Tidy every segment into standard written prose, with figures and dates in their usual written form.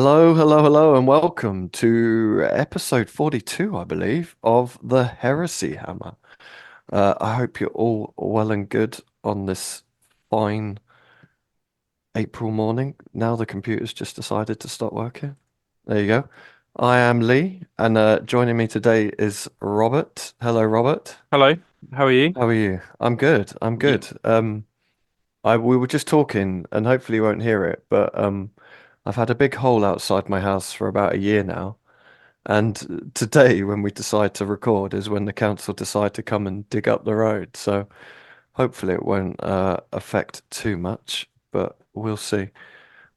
Hello, hello, hello, and welcome to episode 42, I believe, of the Heresy Hammer. I hope you're all well and good on this fine April morning. Now the computer's just decided to stop working. There you go. I am Lee, and joining me today is Robert. Hello, Robert. Hello, how are you? How are you? I'm good. I'm Yeah. good. We were just talking, and hopefully you won't hear it, but I've had a big hole outside my house for about a year now. And today, when we decide to record, is when the council decide to come and dig up the road. So hopefully it won't affect too much, but we'll see.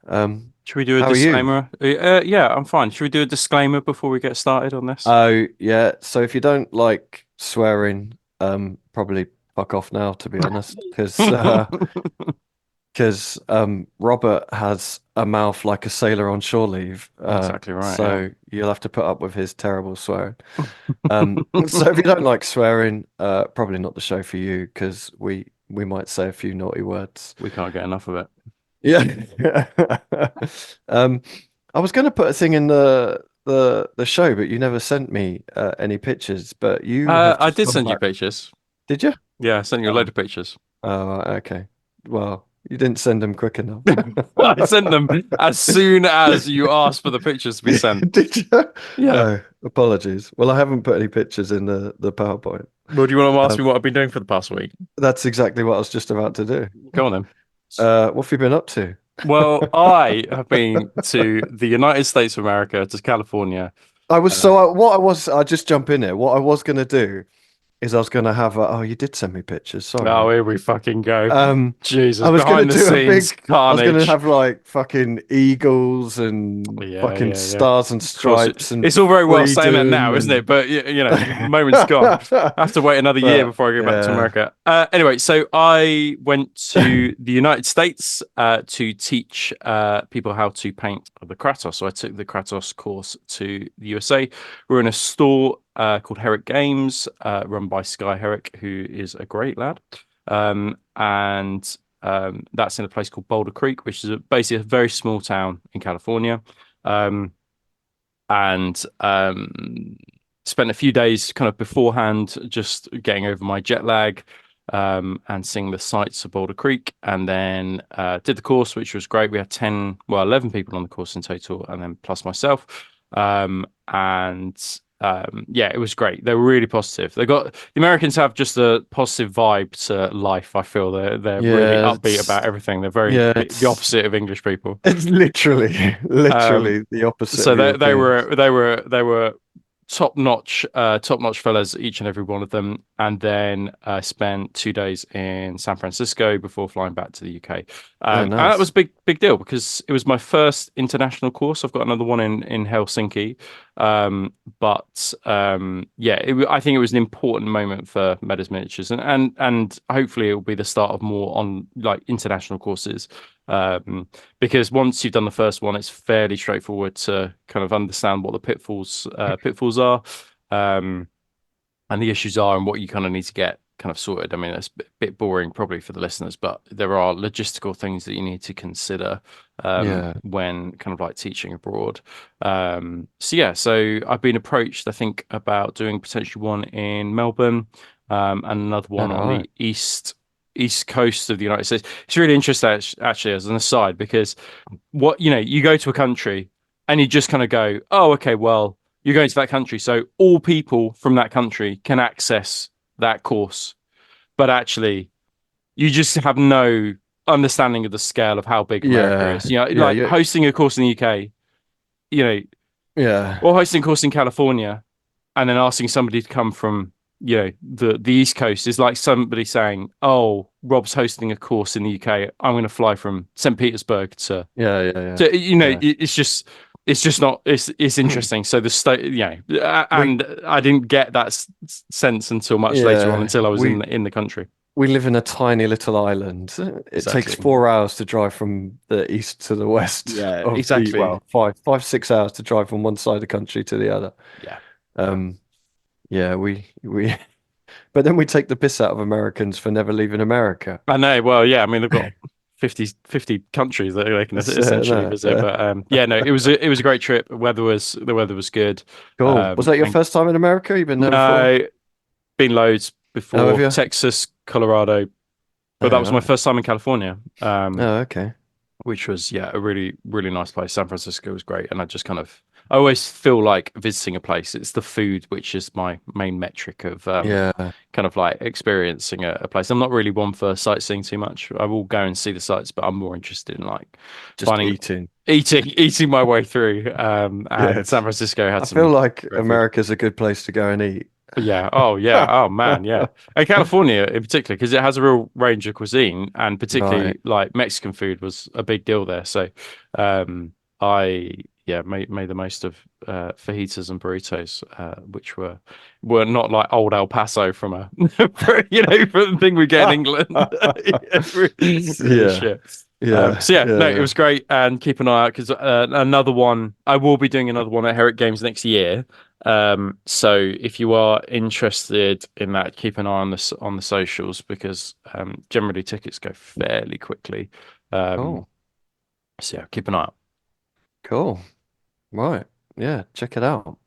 Should we do a How are you? disclaimer? Yeah, I'm fine. Should we do a disclaimer before we get started on this? Oh, yeah. So if you don't like swearing, probably fuck off now, to be honest, because Robert has a mouth like a sailor on shore leave. Exactly right, yeah. So you'll have to put up with his terrible swearing. So if you don't like swearing, probably not the show for you because we might say a few naughty words. We can't get enough of it. Yeah. Um, I was going to put a thing in the show, but you never sent me any pictures. But you have I just did gone send you back. pictures. Did you? Yeah, I sent you a load Oh, of pictures. oh, okay. Well, you didn't send them quick enough. I sent them as soon as you asked for the pictures to be sent. Did you? Yeah. Oh, apologies. Well, I haven't put any pictures in the PowerPoint. Well, do you want to ask Um, me what I've been doing for the past week? that's exactly what I was just about to do. Go on then. What have you been up to? Well, I have been to the United States of America, to California. Uh, I'll just jump in here. What I was going to do is I was going to have oh, you did send me pictures. oh, Sorry. here we fucking go. Um, Jesus, I was going to behind the do a scenes big, I was going to carnage. have like fucking eagles and Yeah, fucking yeah, yeah. stars and Of course, stripes and it's all very well saying that freedom now, isn't it? and But the moment's gone. I have to wait another year but before I go back to yeah. America. Anyway, so I went to the United States to teach people how to paint the Kratos. So I took the Kratos course to the USA. We're in a store called Herrick Games, run by Sky Herrick, who is a great lad. And that's in a place called Boulder Creek, which is basically a very small town in California. Um, and spent a few days kind of beforehand just getting over my jet lag and seeing the sights of Boulder Creek, and then did the course, which was great. We had 11 people on the course in total, and then plus myself. And yeah, it was great. They were really positive. The Americans have just a positive vibe to life. I feel they're really Yeah, upbeat about everything. They're very yeah, the opposite of English people. it's literally, Um, literally the opposite so of they Europeans. were they were they were top notch fellas, each and every one of them. And then I spent 2 days in San Francisco before flying back to the UK. Oh, And that was nice. a big deal because it was my first international course. I've got another one in Helsinki. But yeah, I think it was an important moment for Metas Miniatures, and hopefully it will be the start of more on like international courses. Um, because once you've done the first one, it's fairly straightforward to kind of understand what the pitfalls are, um, and the issues are, and what you kind of need to get kind of sorted. I mean, it's a bit boring probably for the listeners, but there are logistical things that you need to consider Yeah. when kind of like teaching abroad. So yeah, so I've been approached, I think, about doing potentially one in Melbourne, and another All one on right. the east coast of the United States. It's really interesting, actually, as an aside, because you go to a country and you just kind of go, oh, okay, well, you're going to that country, so all people from that country can access that course. But actually, you just have no understanding of the scale of how big America Yeah. is. You know, Yeah. like Yeah. hosting a course in the UK, you know, Yeah. or hosting a course in California, and then asking somebody to come from the East Coast is like somebody saying, "Oh, Rob's hosting a course in the UK. I'm going to fly from St. Petersburg to Yeah. Yeah. Yeah. to Yeah. it's just not it's interesting." So the state, We and I didn't get that sense until much later on, yeah. until I was in We the country. we live in a tiny little island. It takes Exactly. 4 hours to drive from the east to the west Yeah, of the, exactly. well, 6 hours to drive from one side of the country to the other. Yeah. Um, yeah, we, but then we take the piss out of Americans for never leaving America. I know. Well, yeah. I mean, they've got 50 countries that they can essentially No, visit. But yeah, no, it was a great trip. The weather was good. cool. Was that your And first time in America? You've been there before? no, been loads Oh, have before you? Texas, Colorado, but that Oh, was my right. first time in California. Oh, okay. Which was yeah a really nice place. San Francisco was great, and I always feel like visiting a place. It's the food which is my main metric of Yeah, kind of like experiencing a place. I'm not really one for sightseeing too much. I will go and see the sights, but I'm more interested in like just finding eating. eating my way through. And San Yes. Francisco had I feel some like great food. America's a good place to go and eat. Yeah. Oh, yeah. Oh, man. Yeah. And California in particular, because it has a real range of cuisine, and Right. particularly like Mexican food was a big deal there. So, um, I yeah made the most of fajitas and burritos, which were not like old El Paso from a from the thing we get in England. Yeah, really Yeah. shit. Yeah. So yeah, no, it Yeah. was great, and keep an eye out because another one I will be doing another one at Herrick Games next year. So if you are interested in that, keep an eye on on the socials because generally tickets go fairly quickly. Um, Cool. so yeah, keep an eye out. Cool. Right. Yeah, check it out.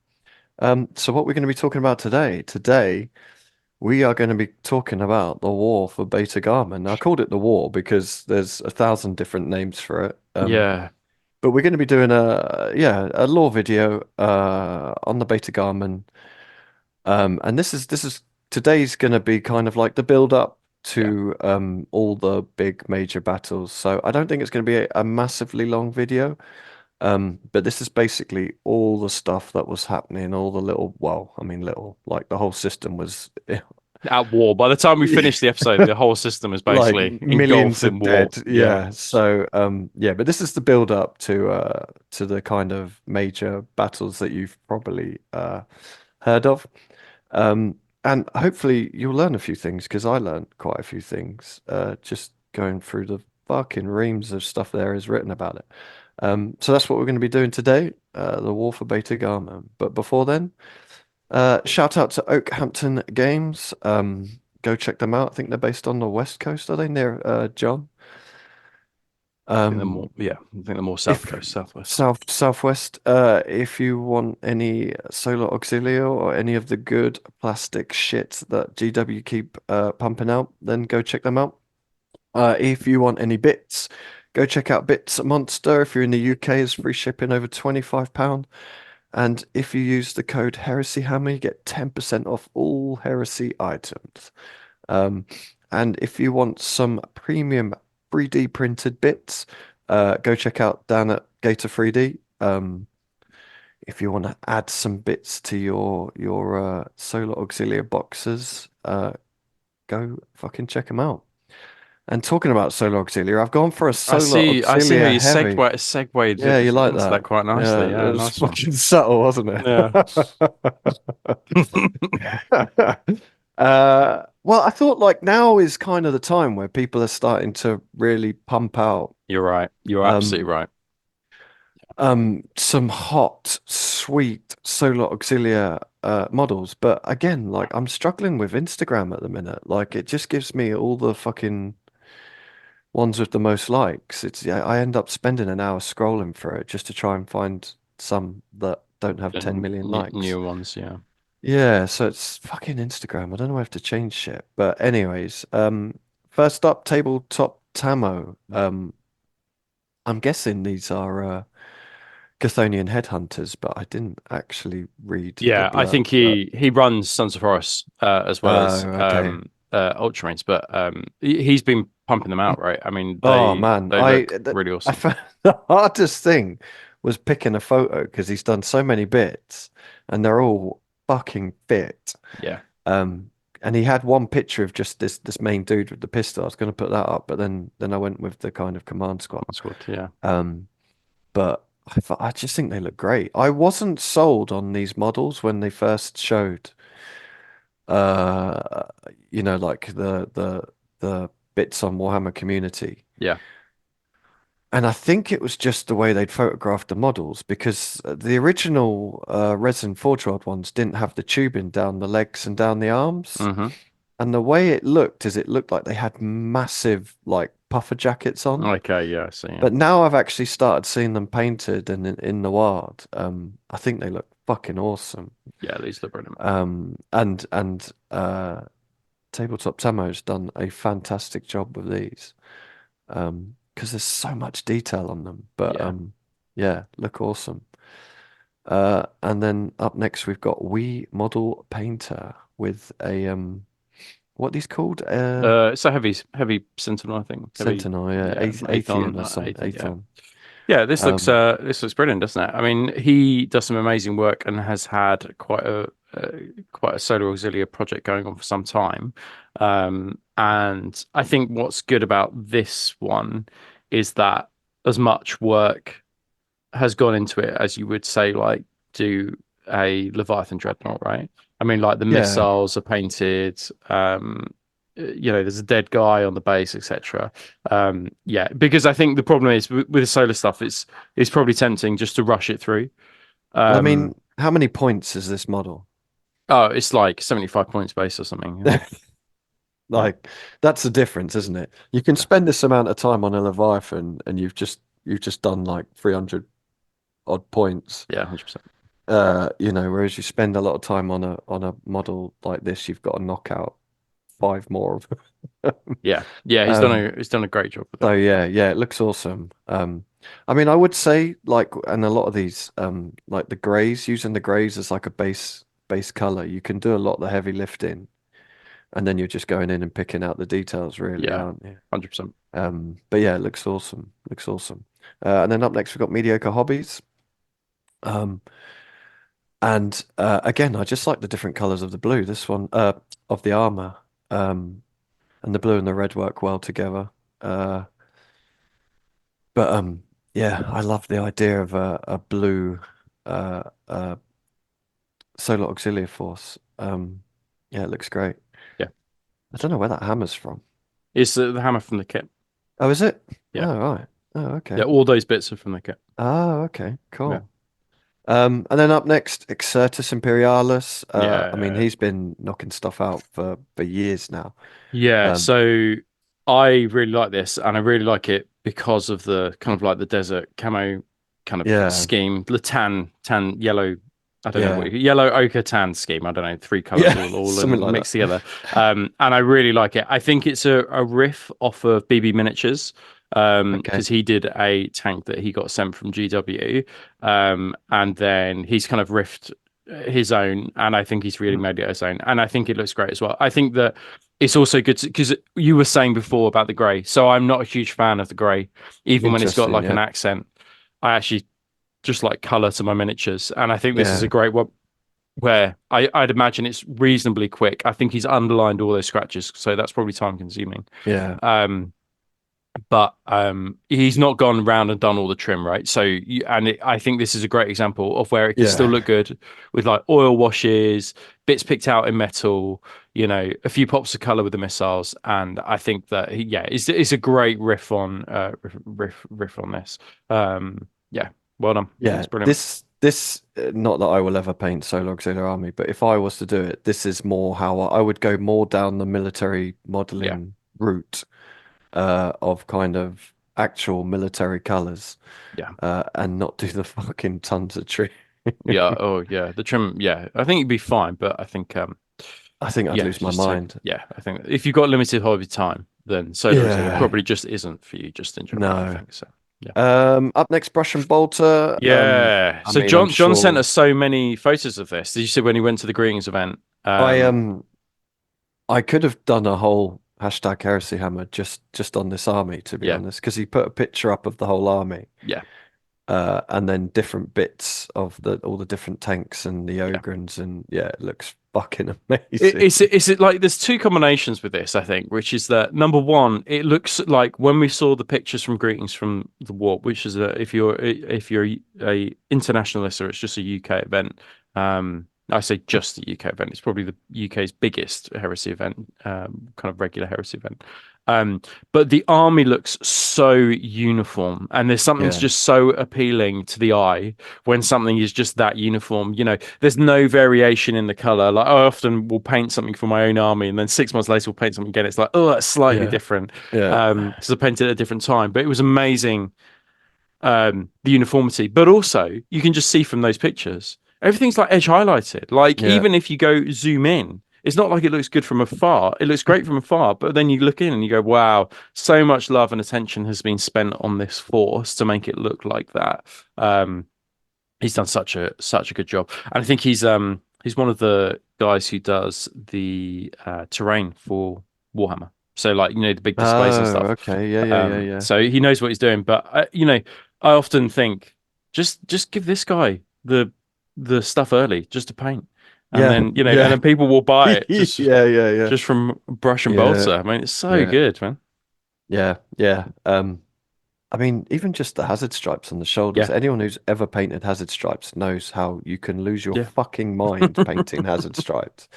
So what we're going to be talking about today? Today, we are going to be talking about the war for Beta-Garmon. I called it the war because there's a thousand different names for it. Yeah, But we're going to be doing a lore video on the Beta-Garmon. And this is today's going to be kind of like the build up yeah. to all the big major battles. So I don't think it's going to be a massively long video. But this is basically all the stuff that was happening, all the little, well, I mean little, like the whole system was At war. By the time we finish the episode, the whole system is like basically millions engulfed in of war. dead. Yeah, Yeah. So yeah, but this is the build up to the kind of major battles that you've probably heard of. Um and hopefully you'll learn a few things because I learned quite a few things just going through the fucking reams of stuff there is written about it. So that's what we're going to be doing today, the War for Beta Garma. But before then, shout out to Oakhampton Games. Go check them out. I think they're based on the West Coast, are they near John? I think they're more. Um, Yeah, I think they're more south if coast, southwest. Southwest, if you want any solar auxiliary or any of the good plastic shit that GW keep pumping out, then go check them out. If you want any bits, go check out Bits Monster. If you're in the UK, it's free shipping over £25. And if you use the code Heresy Hammer, you get 10% off all Heresy items. Um, and if you want some premium 3D printed bits, go check out Dan at Gator 3D. If you want to add some bits to your solar auxiliary boxes, go fucking check them out. And talking about solar auxiliary, I've gone for a solar I see how auxiliary you heavy. segued Yeah, you like into that that? quite nicely. Yeah, Yeah, it was nice one. fucking subtle, wasn't it? Yeah. Well, I thought like now is kind of the time where people are starting to really pump out You're right. You're absolutely um right. some hot, sweet solar auxilia models. But again, like I'm struggling with Instagram at the minute. Like it just gives me all the fucking ones with the most likes. It's yeah, I end up spending an hour scrolling through it just to try and find some that don't have 10 And million likes. new ones, yeah. Yeah, so it's fucking Instagram. I don't know if to change shit. But anyways, first up, tabletop Tamo. I'm guessing these are Chthonian headhunters, but I didn't actually read the Yeah, I blurb. think he runs Sons of Horus as well as Okay. Ultramarines, but he's been pumping them out, right? I mean, Oh man, they look really I awesome. found the hardest thing was picking a photo because he's done so many bits and they're all fucking fit. Yeah, Um, and he had one picture of just this main dude with the pistol. I was going to put that up, but then I went with the kind of command squad. that's good. Yeah, Um, but I just think they look great. I wasn't sold on these models when they first showed, uh, like the bits on Warhammer Community. yeah. And I think it was just the way they'd photographed the models because the original resin forge rod ones didn't have the tubing down the legs and down the arms. Hmm. And the way it looked is it looked like they had massive like puffer jackets on. Okay, yeah, I see. Yeah, But now I've actually started seeing them painted and in the wild. I think they look fucking awesome. yeah, these look brilliant. And Tabletop Tamo's done a fantastic job with these. Because there's so much detail on them. But Yeah. yeah, look awesome. And then up next we've got We Model Painter with a what are these called? It's a heavy Sentinel, I think. Heavy, Sentinel, yeah, yeah, Atheon Aethon, or something, Yeah. Aethon. Yeah, Um, this looks brilliant, doesn't it? I mean, he does some amazing work and has had quite a solar auxiliary project going on for some time. And I think what's good about this one is that as much work has gone into it as you would say, like do a Leviathan Dreadnought, right? I mean, like the yeah. missiles are painted. There's a dead guy on the base, etc. Yeah, because I think the problem is with the solar stuff, it's probably tempting just to rush it through. Well, I Um, mean, how many points is this model? oh, it's like 75 points base or something, isn't it? Yeah, Like, that's the difference, isn't it? You can yeah, spend this amount of time on a Leviathan and you've just done like 300 odd points. yeah, 100%. Whereas you spend a lot of time on a model like this, you've got to knock out five more of them. Yeah, yeah, Um, he's done a great job with so it. yeah, it looks awesome. I mean, I would say like, and a lot of these, like the grays, using the grays as like a base color, you can do a lot of the heavy lifting, and then you're just going in and picking out the details, really, Yeah, aren't you? 100%. But yeah, it looks awesome. Looks awesome. And then up next we've got mediocre hobbies. Um, and again, I just like the different colors of the blue. This one, of the armor, and the blue and the red work well together. Uh, but yeah, I love the idea of a blue uh solar auxiliary force. Yeah, it looks great. Yeah, I don't know where that hammer's from. it's the hammer from the kit. Oh, is it? Yeah, Oh, right. Oh, yeah, okay. all those bits are from the kit. Oh, okay. Yeah, Cool. And then up next, Exertus Imperialis. I mean, yeah. he's been knocking stuff out for years now. Yeah, Um, so I really like this, and I really like it because of the kind of like the desert camo kind of yeah, scheme, the tan yellow. I don't know yeah, what yellow ochre tan scheme. I don't know, three colors yeah, all something in like mixed that. together. And I really like it. I think it's a riff off of BB Miniatures. Okay. Because he did a tank that he got sent from GW, and then he's kind of riffed his own, and I think he's really Mm. made it his own, and I think it looks great as well. I think that it's also good because you were saying before about the grey, so I'm not a huge fan of the grey, even when it's got Interesting. like an Yeah, accent. I actually just like color to my miniatures, and I think this is yeah, a great one where I'd imagine it's reasonably quick. I think he's underlined all those scratches, so that's probably time consuming. yeah, Um, but he's not gone round and done all the trim, right? I think this is a great example of where it can still yeah, look good with like oil washes, bits picked out in metal, a few pops of color with the missiles, and I think that yeah, it's a great riff on riff on this. Yeah, well done. I think yeah. it's brilliant. This, not that I will ever paint Solo Auxiliary Army, but if I was to do it, this is more how I would go more down the military Yeah, modeling route, of kind of actual military colors, yeah, and not do the fucking tons of tree. yeah. Oh yeah, the trim. Yeah, I think it'd be fine, but I think I think I'd yeah, lose it's my just take mind. yeah. I think if you've got limited hobby time, then Solar Auxiliary Yeah, probably just isn't for you, just in general. I no. think so. Yeah. Up next, Brush and Bolter. Yeah. I So mean, I'm John sent sure us so many photos of this. Did you see when he went to the greetings event? I I could have done a whole hashtag Heresy Hammer just on this army, to be Yeah, honest, because he put a picture up of the whole army, yeah, and then different bits of the all the different tanks and the yeah. Ogryns, and yeah, it looks fucking amazing. Is it like there's two combinations with this, I think, which is that number one, it looks like when we saw the pictures from greetings from the warp, which is if you're a internationalist or it's just a UK event. I say just the UK event. It's probably the UK's biggest heresy event, kind of regular heresy event. But the army looks so uniform, and there's something's Yeah. just so appealing to the eye when something is just that uniform. There's no variation in the color. Like, I often will paint something for my own army, and then 6 months later we'll paint something again. It's like, oh, that's slightly Yeah. different, Yeah. because I painted at a different time. But it was amazing, the uniformity. But also, you can just see from those pictures, everything's like edge highlighted. Like, Yeah. even if you go zoom in, it's not like it looks good from afar. It looks great from afar, but then you look in and you go, wow, so much love and attention has been spent on this force to make it look like that. Um, he's done such a good job, and I think he's one of the guys who does the terrain for Warhammer. So, like, the big displays and Oh, stuff. okay. Yeah, yeah, yeah, yeah. So he knows what he's doing. But I often think, just give this guy the stuff early just to paint, and Yeah, then yeah. people will buy it just Yeah, yeah, yeah. just from brush and Yeah, bolter. I mean, it's so yeah, good, man. yeah, yeah. I mean, even just the hazard stripes on the shoulders. Yeah, Anyone who's ever painted hazard stripes knows how you can lose your yeah, fucking mind painting hazard stripes.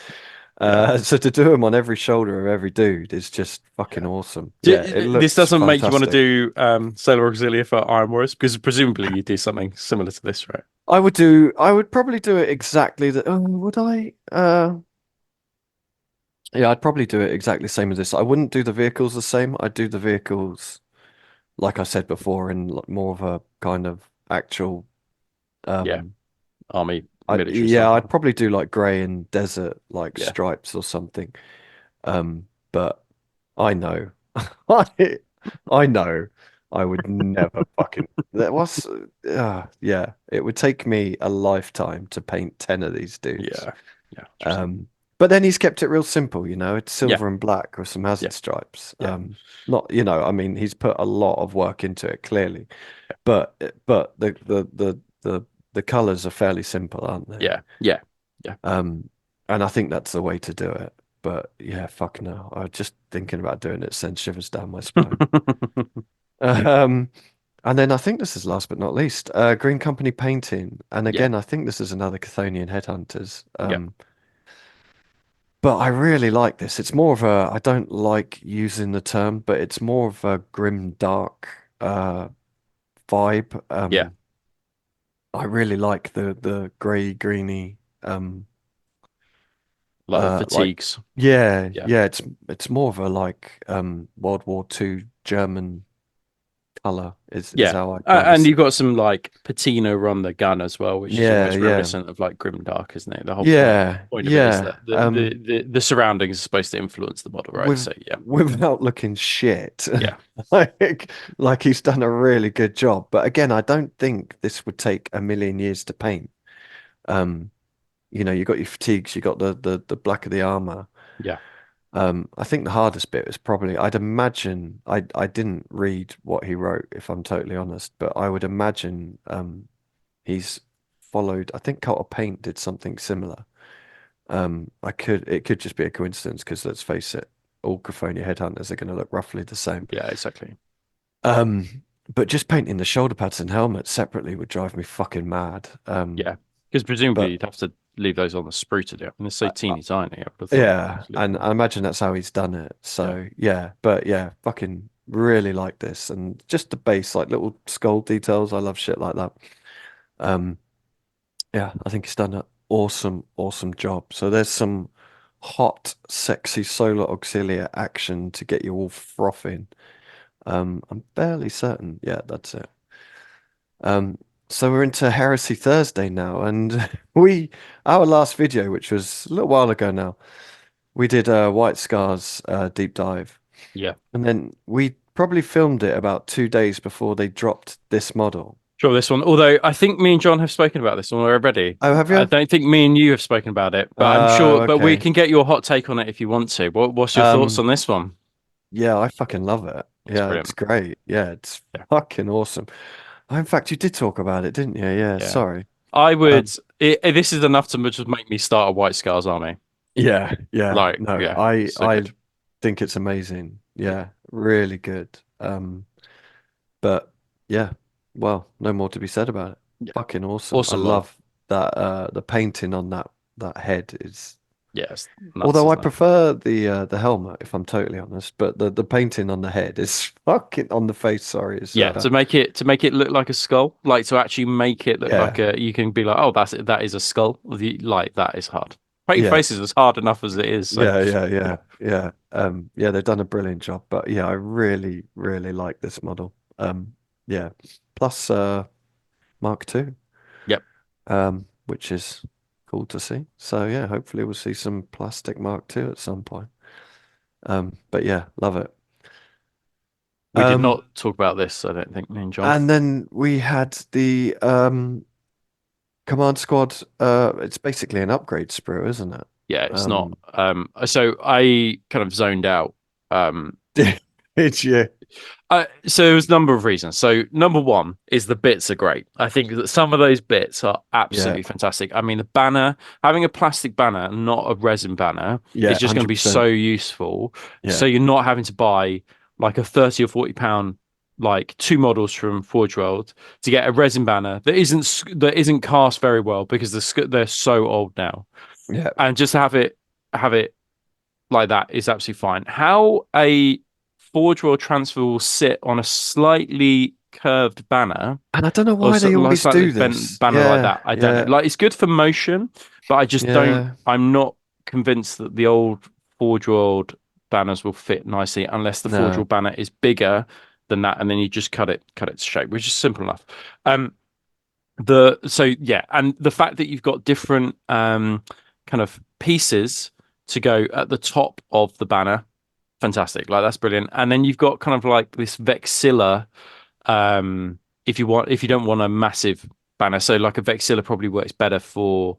yeah. So to do them on every shoulder of every dude is just fucking Yeah. awesome. Yeah, it This looks doesn't make you want to fantastic. do Sailor Auxilia for Iron Wars, because presumably you do something similar to this, right? I would probably do it exactly the, would I? Yeah, I'd probably do it exactly the same as this. I wouldn't do the vehicles the same. I'd do the vehicles, like I said before, in more of a kind of actual, Yeah, um, army military yeah, I'd style. probably do like grey and desert like Yeah, stripes or something. But I know, I, I know, I would never fucking. That was, yeah, it would take me a lifetime to paint 10 of these dudes. yeah, yeah, 100%. Um, but then he's kept it real simple, It's Yeah, silver and black with some hazard yeah, stripes. yeah, Not, I mean, he's put a lot of work into it, clearly. But the colors are fairly simple, aren't they? yeah, yeah, yeah. Um, and I think that's the way to do it. But yeah, fuck no. I was just thinking about doing it sends shivers down my spine. Um, and then I think this is last but not least, Green Company painting. And Yeah, again, I think this is another Chthonian Headhunters. yeah, But I really like this. It's more of a, I don't like using the term, but it's more of a grim dark vibe. yeah. I really like the grey greeny Like the like fatigues. yeah, Yeah. yeah, it's more of a like World War II German colour is Yeah. how I kind of And see you've it. got some like patina on the gun as well, which is Yeah, almost yeah. reminiscent of like grimdark, isn't it? The whole Yeah, point of it is yeah. that the surroundings are supposed to influence the model, right? With So yeah, without looking shit. yeah, Like he's done a really good job. But again, I don't think this would take a million years to paint. Um, you got your fatigues, you got the black of the armor. yeah, I think the hardest bit is probably, I'd imagine, I didn't read what he wrote, if I'm totally honest, but I would imagine he's followed, I think Cult of Paint did something similar. It could just be a coincidence because let's face it, all California headhunters are going to look roughly the same. yeah, exactly. But just painting the shoulder pads and helmets separately would drive me fucking mad. Yeah, because presumably But you'd have to leave those on the sprue to do it. And they're so uh, teeny tiny. I would have thought it'd yeah, just leave and them. I imagine that's how he's done it. Yeah, So yeah, but yeah, fucking really like this, and just the base, like little skull details. I love shit like that. Um, yeah, I think he's done an awesome, awesome job. So there's some hot, sexy solar auxilia action to get you all frothing. I'm barely certain. Yeah, that's it. Um, so we're into Heresy Thursday now, and our last video, which was a little while ago now, we did a White Scars deep dive, yeah. and then we probably filmed it about 2 days before they dropped this model. Sure, this one. Although I think me and John have spoken about this one already. Oh, have I you? don't think me and you have spoken about it, but I'm Oh, sure. But we okay. can get your hot take on it if you want to. What's your thoughts Um, on this one? yeah, I fucking love it. It's Yeah, it's brilliant. great. Yeah, it's Yeah, fucking awesome. Oh, in fact, you did talk about it, didn't you? Yeah, yeah. sorry. I would. Um, This is enough to just make me start a White Scars army. yeah, yeah. Like, No, yeah, so I good. think it's amazing. Yeah, Yeah, really good. But yeah, well, no more to be said about it. yeah. Fucking awesome. I Awesome model. love that the painting on that head is Yeah, it's nuts, Although I isn't it? prefer the helmet, if I'm totally honest, but the painting on the head is fucking on the face. Sorry, is Yeah, to make it look like a skull, like to actually make it look like yeah, a, you can be like, oh, that's it, that is a skull. Like that is hard. Painting yeah, faces is hard enough as it is. So yeah, yeah. They've done a brilliant job, but yeah, I really, really like this model. Yeah. Plus, Mark II, yep. which is cool to see. So yeah, hopefully we'll see some plastic Mark II at some point. But yeah, love it. We did Um, not talk about this, I don't think, me and John. and then we had the Command Squad. It's basically an upgrade sprue, isn't it? Yeah, it's not. Um, So I kind of zoned out. Um, it's yeah, so there was a number of reasons. So number one is the bits are great. I think that some of those bits are yeah, absolutely fantastic. I mean, the banner, having a plastic banner, not a resin banner, yeah, is just going to be so 100%. useful. So Yeah, you're not having to buy like a 30 or 40 pound like two models from Forge World to get a resin banner that isn't cast very well because they're so old now. yeah. And just have it like that is absolutely fine. How a Forge World transfer will sit on a slightly curved banner And I don't know or why they like always slightly do bent this. banner like Yeah, that, I don't know. yeah, Like it's good for motion, but I just don't. yeah. I'm not convinced that the old Forge World banners will fit nicely unless the Forge No, World banner is bigger than that, and then you just cut it to shape, which is simple enough. Um, the so yeah, and the fact that you've got different kind of pieces to go at the top of the banner, fantastic. Like that's brilliant. And then you've got kind of like this vexilla, if you don't want a massive banner. So like a vexilla probably works better for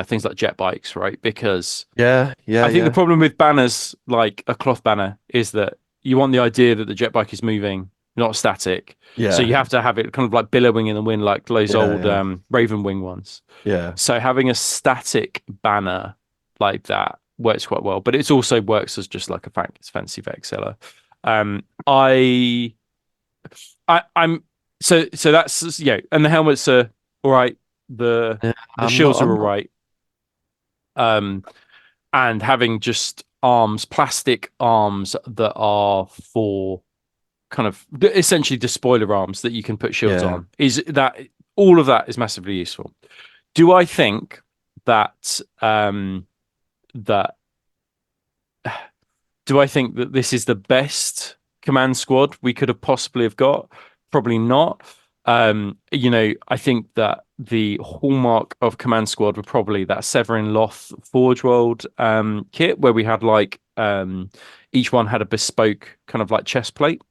things like jet bikes, right? Because yeah, yeah, I think the yeah, problem with banners, like a cloth banner, is that you want the idea that the jet bike is moving, not static. So you yeah, have to have it kind of like billowing in the wind, like those yeah, old yeah, Raven Wing ones. yeah. So having a static banner like that works quite well, but it also works as just like a fancy vexilla. Um, I, I'm so that's and the helmets are all right. Yeah, The shields are I'm all not. right. Um, and having just arms, plastic arms that are for kind of essentially the spoiler arms that you can put shields Yeah, on is that all of that is massively useful. Do I think that that do I think that this is the best command squad we could have possibly have got? Probably not. I think that the hallmark of Command Squad were probably that Severin Loth Forge World kit where we had like each one had a bespoke kind of like chest plate,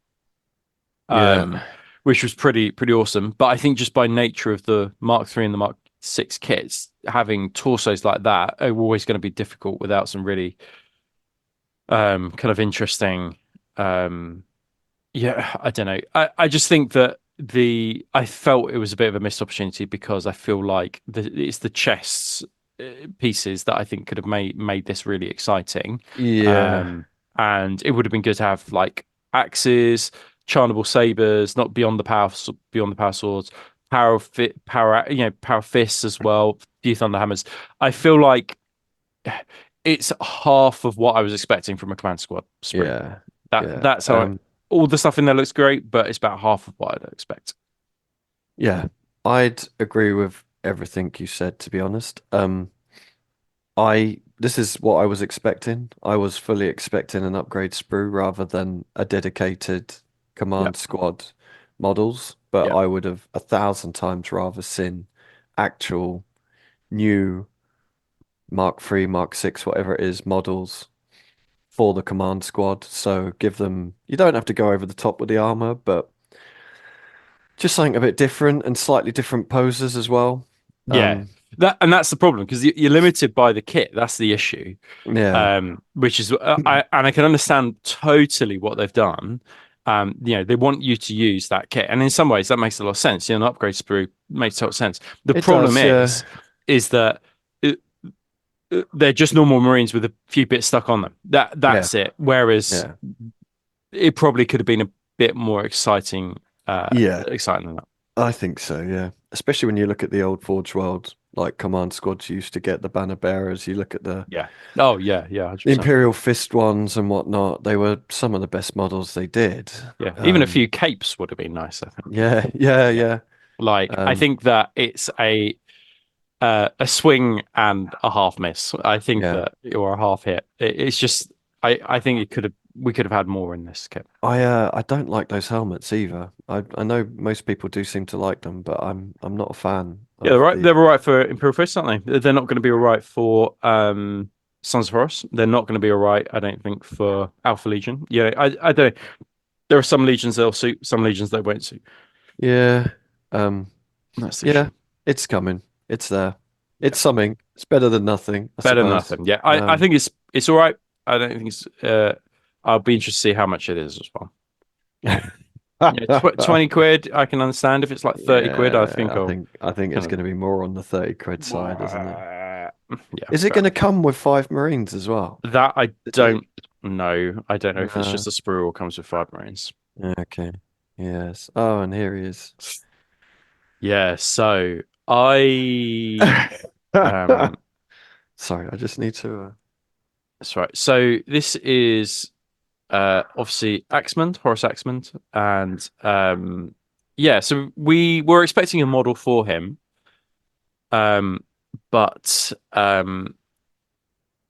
um, yeah, which was pretty awesome. But I think just by nature of the Mark III and the Mark VI kits, having torsos like that are always going to be difficult without some really kind of interesting um yeah, I don't know. I just think that I felt it was a bit of a missed opportunity because I feel like it's the chests pieces that I think could have made this really exciting. yeah, Um, and it would have been good to have like axes, charnable sabers, not beyond the power swords, power fists as well, few thunder hammers. I feel like it's half of what I was expecting from a command squad sprue. yeah, yeah. That's how all the stuff in there looks great, but it's about half of what I'd expect. Yeah. I'd agree with everything you said, to be honest. This is what I was expecting. I was fully expecting an upgrade sprue rather than a dedicated Yeah, command squad models, but yeah, I would have 1,000 times rather seen actual new Mark III, Mark VI, whatever it is, models for the command squad. So give them, you don't have to go over the top with the armor, but just something a bit different and slightly different poses as well. yeah. Um, That's the problem because you're limited by the kit. That's the issue. yeah, Which is I can understand totally what they've done. They want you to use that kit, and in some ways that makes a lot of sense. An upgrade sprue makes total sense. The it problem does. Yeah, is that they're just normal Marines with a few bits stuck on them. yeah, That's it. Whereas yeah, it probably could have been a bit more yeah. exciting than that. I think so. Yeah, especially when you look at the old Forge World. like command squads used to get the banner bearers. You look at the Yeah. Oh yeah, yeah, 100%. Imperial Fist ones and whatnot. They were some of the best models they did. Yeah. Even a Um, few capes would have been nice, I think. yeah, yeah, Yeah. yeah. Like I Um, think that it's a swing and a half miss. I think yeah. that or a half hit. It's just I think it could have we could have had more in this kit. I don't like those helmets either. I know most people do seem to like them, but I'm not a fan Yeah, they're of right. the They're all right for Imperial Fist, aren't they? They're not going to be all right for Sons of Horus. They're not going to be all right, I don't think, for Alpha Legion. Yeah, I don't. There are some legions they'll suit, some legions they won't suit. yeah. Um, That's the yeah, issue. it's coming. It's there. Yeah, It's something. It's better than nothing, I better than suppose. nothing. Yeah, I Um, think it's all right. I don't think it's. I'll be interested to see how much it is as well. Yeah, 20 quid. I can understand if it's like 30 quid. I yeah, think I'll I think it's kind going to be more on the 30 quid side, isn't it? of. Yeah, Is it fair going to enough. come with 5 Marines as well? That I Did they? don't know. I don't know if it's No. just a sprue or comes with 5 Marines. Okay. Yes. Oh, and here he is. Yeah, so I um Sorry, I just need to. that's right. So this is obviously Axmund, Horus Axmund, and yeah, so we were expecting a model for him. Um but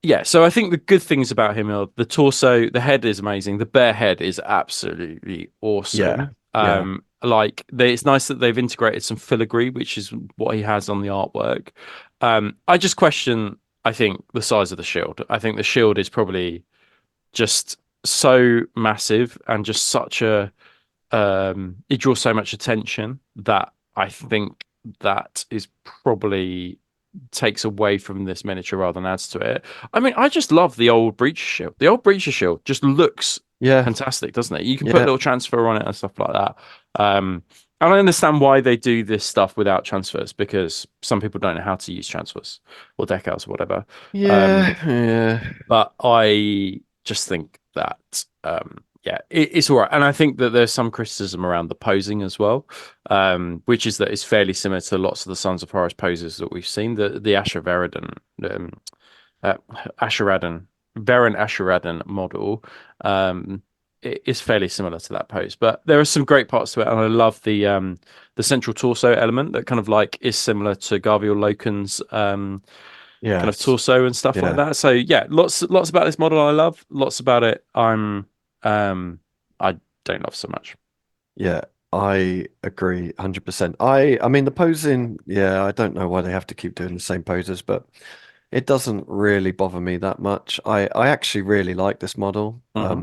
yeah, so I think the good things about him are the torso, the head is amazing. The bare head is absolutely Yeah. awesome. Yeah. It's nice that they've integrated some filigree, which is what he has on the artwork. I just question, I think, the size of the shield. I think the shield is probably just so massive and just such a it draws so much attention that I think that is probably takes away from this miniature rather than adds to it. I mean, I just love the old breacher shield. The old breacher shield just looks Yeah. fantastic, doesn't it? You can put a Yeah. little transfer on it and stuff like that. And I understand why they do this stuff without transfers because some people don't know how to use transfers or decals or whatever. Um, Yeah. Yeah. but I just think that yeah, it's all right. And I think that there's some criticism around the posing as well, which is that it's fairly similar to lots of the Sons of Horus poses that we've seen. The um, uh, Asheradan, Baron Asheradan model is fairly similar to that pose. But there are some great parts to it, and I love the central torso element that kind of like is similar to Garviel Loken's kind of Yes. torso and stuff like Yeah. that. So yeah, lots about this model I love. Lots about it I don't love so much. Yeah. I agree 100%. I mean the posing, yeah, I don't know why they have to keep doing the same poses, but it doesn't really bother me that much. I actually really like this model. Hmm.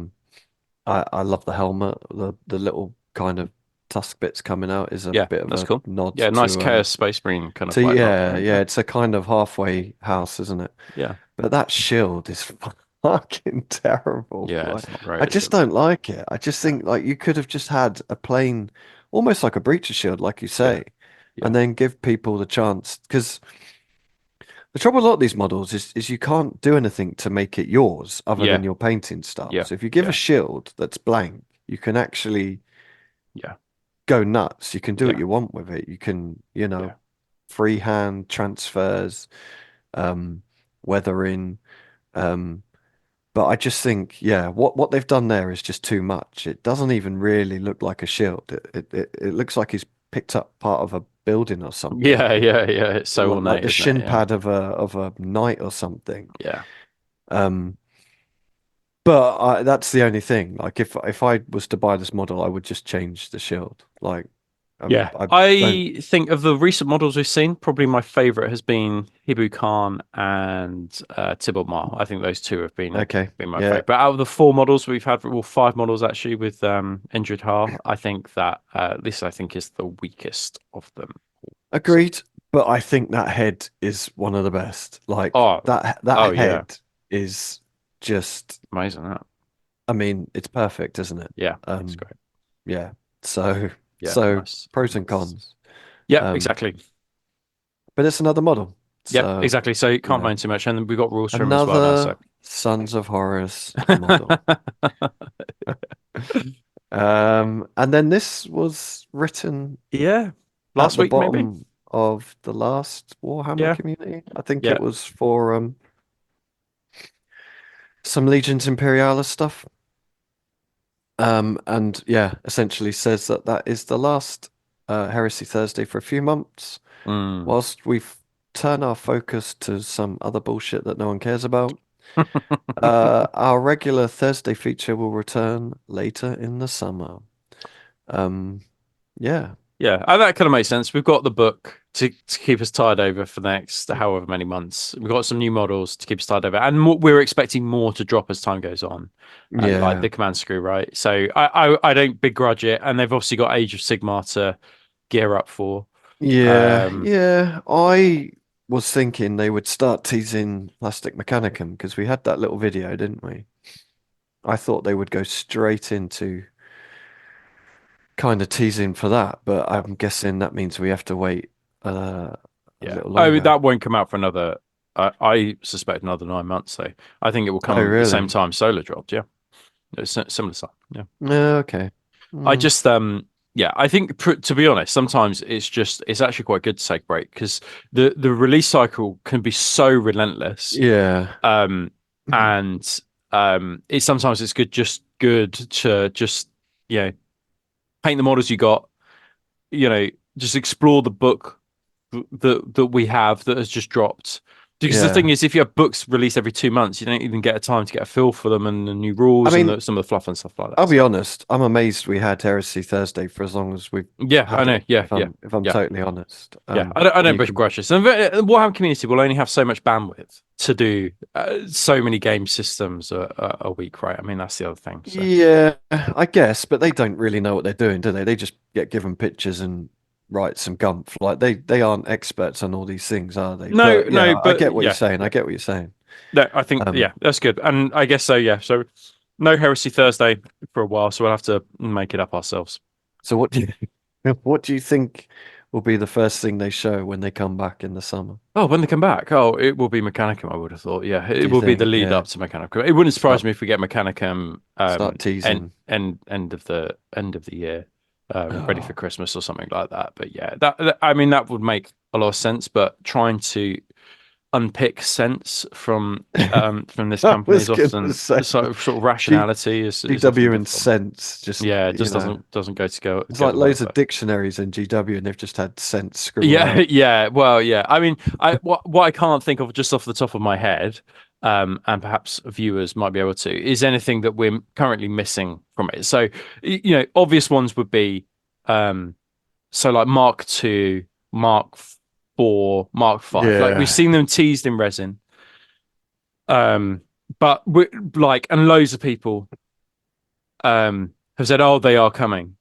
I love the helmet. The little kind of tusk bits coming out is a Yeah, bit of that's a cool. nod Yeah, nice Chaos Space Marine kind of to like look. I yeah, think yeah, that. it's a kind of halfway house, isn't it? Yeah, But that shield is fucking terrible. yeah, Like, it's not I great, is just it? don't like it. I just Yeah, think like you could have just had a plain, almost like a breacher shield, like you yeah, say, yeah, and then give people the chance. Because the trouble with a lot of these models is you can't do anything to make it yours other yeah, than your painting stuff. yeah, So if you give a yeah, shield that's blank, you can actually yeah, go nuts. You can do what yeah, you want with it. You can, yeah, freehand transfers, um, weathering. Um, but I just think, yeah, what they've done there is just too much. It doesn't even really look like a shield. It looks like he's picked up part of a building or something, yeah, yeah, yeah. It's so like ornate, the isn't it? shin Yeah, pad of a knight or something. yeah. Um, but that's the only thing. Like if I was to buy this model, I would just change the shield. Like Yeah, I don't. I think of the recent models we've seen, probably my favorite has been Hibu Khan and Tibble Ma. I think those two have Okay, been my yeah, favorite. But out of the four models we've had, well, five models actually with Indrid Har, I think that this I think is the weakest of them. So, agreed. But I think that head is one of the best. Like oh, that oh yeah, head is just. amazing that. I mean, it's perfect, isn't it? Yeah, it's Um, great. yeah. So Yeah, so nice, pros and nice. cons. Yeah, Um, exactly. but it's another model. Yep, So exactly. So you can't yeah, moan too much, and we've got rules for him as well now. So. another Sons of Horus model. And then this was written Yeah, at last the week maybe. bottom. of the last Warhammer Yeah, community. I think yeah. it was for some Legions Imperialis stuff. And yeah, essentially says that that is the last Heresy Thursday for a few months, Mm. whilst we've turned our focus to some other bullshit that no one cares about. Our regular Thursday feature will return later in the summer. Um, yeah, Yeah, that kind of makes sense. We've got the book to keep us tied over for the next however many months. We've got some new models to keep us tied over, and more, we're expecting more to drop as time goes on, like yeah, the command screw, right? So I don't begrudge it, and they've obviously got Age of Sigmar to gear up for. yeah, Um, yeah. I was thinking they would start teasing Plastic Mechanicum because we had that little video, didn't we? I thought they would go straight into kind of teasing for that, but I'm guessing that means we have to wait a yeah, little I mean, longer. that won't come out for another. I suspect another 9 months. So I think it will Oh, come the same really? time Solar dropped. Yeah, it's similar time. Yeah. Yeah, okay. I Mm, just yeah, I think to be honest, sometimes it's actually quite good to take a break because the release cycle can be so relentless. yeah. Um and it sometimes it's good to just you know paint the models you got, you know, just explore the book that we have that has just dropped. Because the thing Yeah. is, if you have books released every 2 months, you don't even get a time to get a feel for them and the new I rules and mean, some of the fluff and stuff like I'll that. be So honest, I'm amazed we had Heresy Thursday for as long as we've yeah, I had know. it, Yeah, yeah, if I'm yeah. totally honest. Yeah, I When don't you can begrudge this. And the Warhammer community will only have so much bandwidth to do so many game systems a week, right? I mean, that's the other thing. So Yeah, I guess, but they don't really know what they're doing, do they? They just get given pictures and write some gumph. Like they aren't experts on all these things, are they? no, But no, yeah, I but get what you're yeah, saying. I yeah, get what you're saying. no, I think Um, yeah, that's good. And I guess so. Yeah, so no Heresy Thursday for a while, so we'll have to make it up ourselves. so what do you what do you think will be the first thing they show when they come back in the summer? Oh, when they come back, oh, it will be Mechanicum. I would have thought. Yeah, Do it you will be the think? lead Yeah, up to Mechanicum. It wouldn't surprise start me if we get Mechanicum start teasing. end of the year, ready for Oh, Christmas or something like that. But yeah, I mean that would make a lot of sense. But trying to unpick sense from this I company was is gonna often say sort of G rationality is often GW and difficult. sense, just Yeah, it just you know, doesn't it's go like together. loads of So. dictionaries in GW, and they've just had sense scribbled Yeah, out. yeah. Well, yeah. I mean, what I can't think of just off the top of my head, and perhaps viewers might be able to, is anything that we're currently missing from it. So, obvious ones would be, um, so like Mark II, Mark IV, Mark V. Like we've Yeah. seen them teased in resin, but we like, and loads of people, have said, oh, they are coming,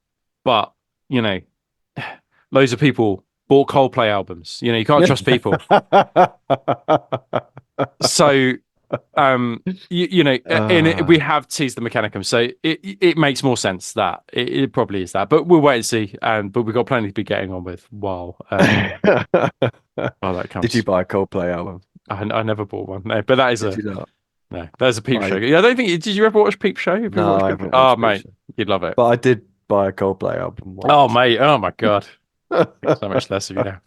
but you know, loads of people bought Coldplay albums. You can't trust people. So we Uh, have teased the Mechanicum, so it makes more sense that it probably is that, but we'll wait and see. But we've got plenty to be getting on with while that did you comes. buy a Coldplay album? I never bought one, no, but that is Did a you not? no. There's a Peep Show. I Yeah, I don't think. Did you ever watch Peep Show? Have you ever No, watched I Peep Show? haven't Oh, watched mate, Picture, you'd love it. but I did buy a Coldplay album Oh, once. mate. Oh my God. Think so much less of you now.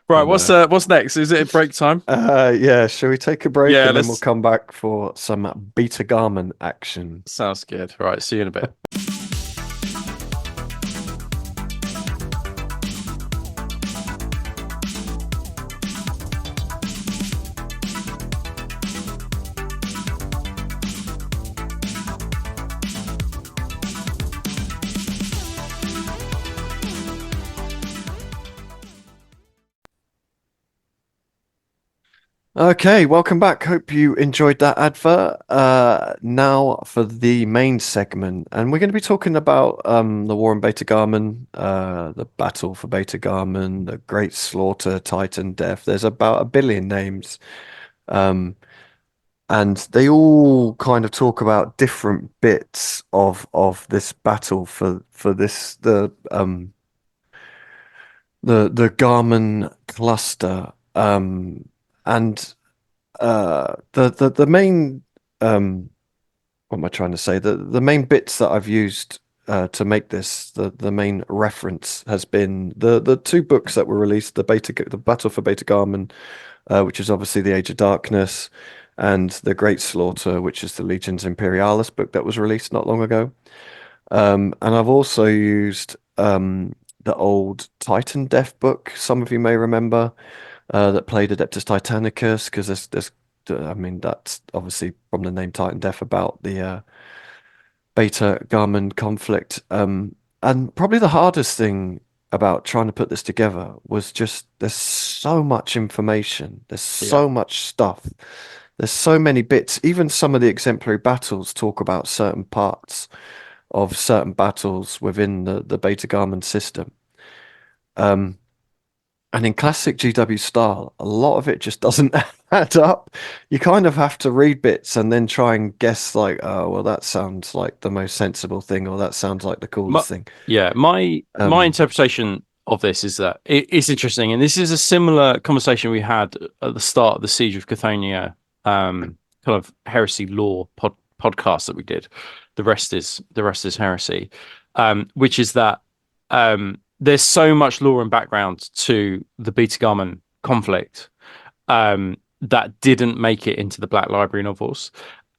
Right. I know. What's next? Is it break time? Yeah, shall we take a break Yeah. and then we'll Let's. come back for some Beta-Garmon action? Sounds good. Right. See you in a bit. Okay, welcome back. Hope you enjoyed that advert. Now for the main segment, and we're going to be talking about the war in Beta-Garmon, the battle for Beta-Garmon, the Great Slaughter, Titan Death. There's about a billion names, um, and they all kind of talk about different bits of this battle for this the Garmin cluster, and the main what am I trying to say? The main bits that I've used to make this, the main reference has been the two books that were released, the Battle for Beta-Garmon, which is obviously the Age of Darkness, and the Great Slaughter, which is the Legions Imperialis book that was released not long ago. And I've also used the old Titan Death book. Some of you may remember that played Adeptus Titanicus, because I mean, that's obviously from the name Titan Death about the Beta-Garmon conflict. And probably the hardest thing about trying to put this together was just there's so much information, there's Yeah. so much stuff, there's so many bits. Even some of the exemplary battles talk about certain parts of certain battles within the Beta-Garmon system. Um, and in classic GW style, a lot of it just doesn't add up. You kind of have to read bits and then try and guess, like, oh, well, that sounds like the most sensible thing, or that sounds like the My, coolest thing. yeah, my Um, interpretation of this is that it's interesting, and this is a similar conversation we had at the start of the Siege of Cathonia, kind of heresy lore podcast that we did. The rest is heresy, which is that there's so much lore and background to the Beta-Garmon conflict that didn't make it into the Black Library novels,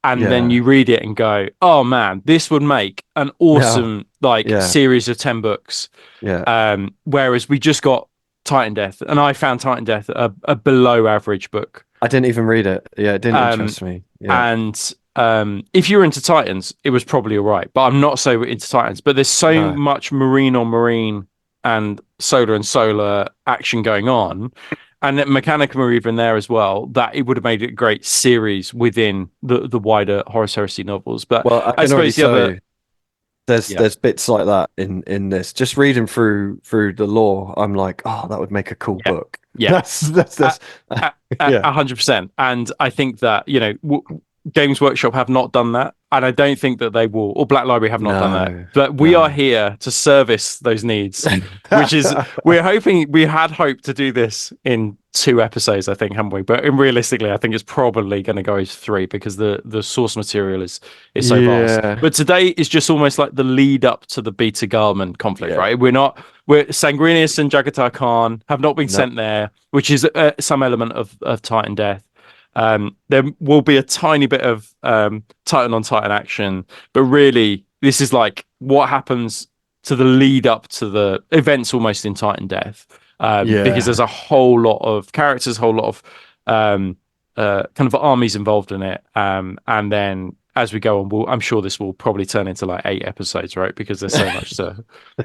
and then yeah, you read it and go, "Oh man, this would make an yeah, awesome like yeah, series of 10 books." yeah. Whereas we just got Titan Death, and I found Titan Death a below average book. I didn't even read it. Yeah, it didn't Um, interest me. Yeah, and if you're into Titans, it was probably all right. But I'm not so into Titans. But there's so no. much marine on marine and solar action going on, and that Mechanicum are even there as well, that it would have made it a great series within the wider Horus Heresy novels. But Well, I I can already suppose the tell other, you. There's yeah, there's bits like that in this. Just reading through the lore, I'm like, oh, that would make a cool yeah, book. yeah. That's A a- yeah. 100%. And I think that, Games Workshop have not done that. And I don't think that they will, or Black Library have not done that. No, But we are no. here to service those needs, which is, we had hoped to do this in 2 episodes, I think, haven't we? But realistically, I think it's probably going to go as three because the source material is so vast. Yeah, But today is just almost like the lead up to the Beta-Garmon conflict, yeah. right? We're Sanguinius and Jagatar Khan have not been No, sent there, which is some element of Titan death. There will be a tiny bit of Titan on Titan action, but really, this is like what happens to the lead up to the events almost in Titan death, because there's yeah. a whole lot of characters, a whole lot of um, kind of armies involved in it, and then as we go on, I'm sure this will probably turn into like 8 episodes, right? Because there's so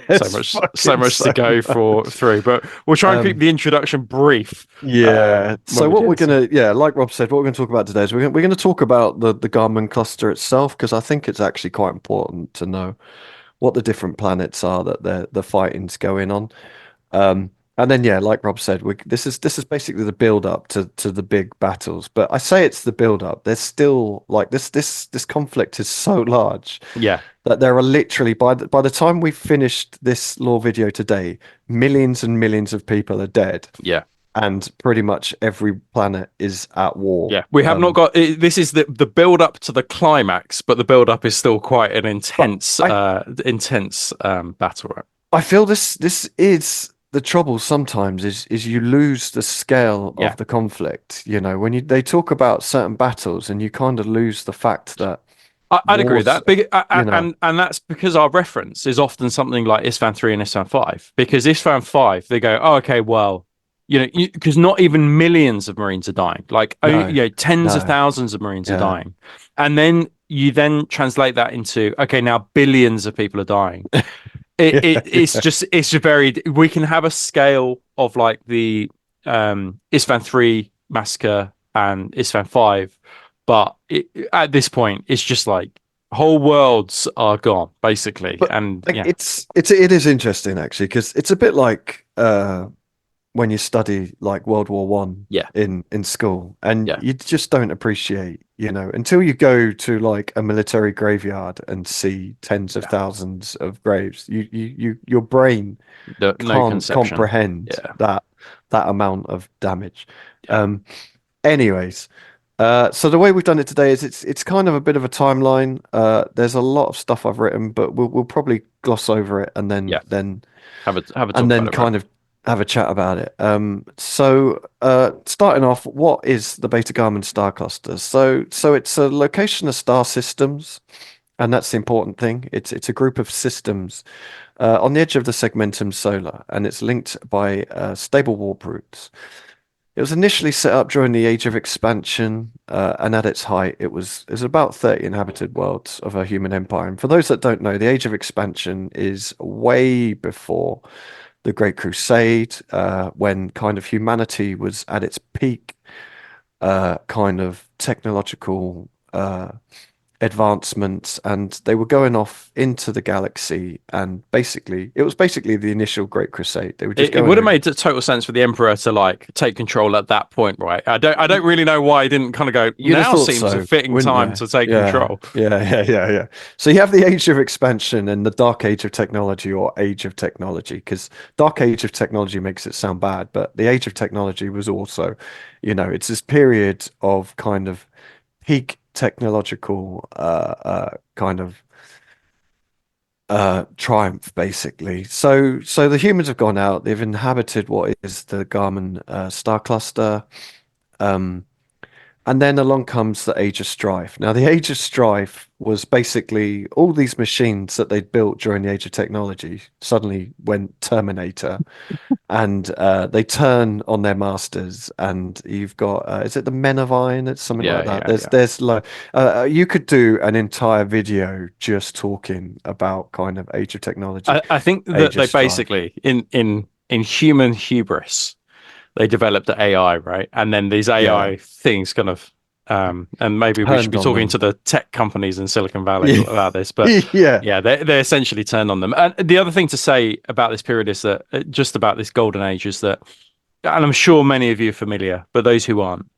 It's much, so fucking much to so go for much. through. But we'll try and keep Um, the introduction brief yeah. when So we what do we're this. gonna, yeah, like Rob said, what we're gonna talk about today is we're gonna talk about the Garmin cluster itself, because I think it's actually quite important to know what the different planets are that the fighting's going on. And then yeah, like Rob said, this is basically the build up to the big battles. But I say it's the build up. There's still like this conflict is so large Yeah, that there are literally by the time we've finished this lore video today, millions and millions of people are dead, yeah. and pretty much every planet is at war. Yeah, we have not got this is the build up to the climax, but the build up is still quite an But intense battle. Right? I feel this is the trouble sometimes is you lose the scale Yeah, of the conflict. You know, when they talk about certain battles and you kind of lose the fact that I'd agree with wars, that. you know, And that's because our reference is often something like ISFAN 3 and ISFAN 5. Because ISFAN 5, they go, oh, okay, well, because not even millions of Marines are dying. Like, only, no, tens of no, thousands of Marines are yeah, dying. And then you then translate that into, okay, now billions of people are dying. yeah, It's just very, we can have a scale of like the ISFAN 3 massacre and ISFAN 5, but at this point it's just like whole worlds are gone basically, but and like yeah, it is interesting actually, because it's a bit like when you study like World War One yeah, in school, and yeah, you just don't appreciate, until you go to like a military graveyard and see tens of yeah. thousands of graves. Your brain No can't comprehend yeah, that amount of damage. yeah. Um, anyways, So the way we've done it today is it's kind of a bit of a timeline. There's a lot of stuff I've written, but we'll probably gloss over it and Yeah, have a and talk then about it, right? kind of have a chat about it. Starting off, what is the Beta-Garmon star cluster? So it's a location of star systems, and that's the important thing. It's a group of systems on the edge of the segmentum solar, and it's linked by stable warp routes. It was initially set up during the Age of Expansion, and at its height, it was about 30 inhabited worlds of a human empire. And for those that don't know, the Age of Expansion is way before the Great Crusade, when kind of humanity was at its peak, kind of technological advancements, and they were going off into the galaxy. And basically, it was basically the initial Great Crusade. They were just It going would have over. made total sense for the Emperor to like take control at that point, right? I don't really know why he didn't kind of go, You'd have now thought seems a so, fitting wouldn't time you? to take Yeah, control. yeah. So you have the Age of Expansion and the Dark Age of Technology, or Age of Technology, because Dark Age of Technology makes it sound bad, but the Age of Technology was also, it's this period of kind of peak technological kind of triumph, basically. So the humans have gone out, they've inhabited what is the Garmin star cluster. Um, And then along comes the Age of Strife. Now, the Age of Strife was basically all these machines that they'd built during the Age of Technology suddenly went Terminator, and they turn on their masters. And you've got, is it the Men of Iron? It's something Yeah, like that. yeah, yeah. There's like, you could do an entire video just talking about kind of Age of Technology, I think that Age of they Strife. basically in human hubris they developed the AI, right? And then these Yeah, AI things kind of and maybe we should turned be on talking them. to the tech companies in Silicon Valley Yeah, about this, but yeah, yeah, they essentially turned on them. And the other thing to say about this period is that just about this golden age is that, and I'm sure many of you are familiar, but those who aren't,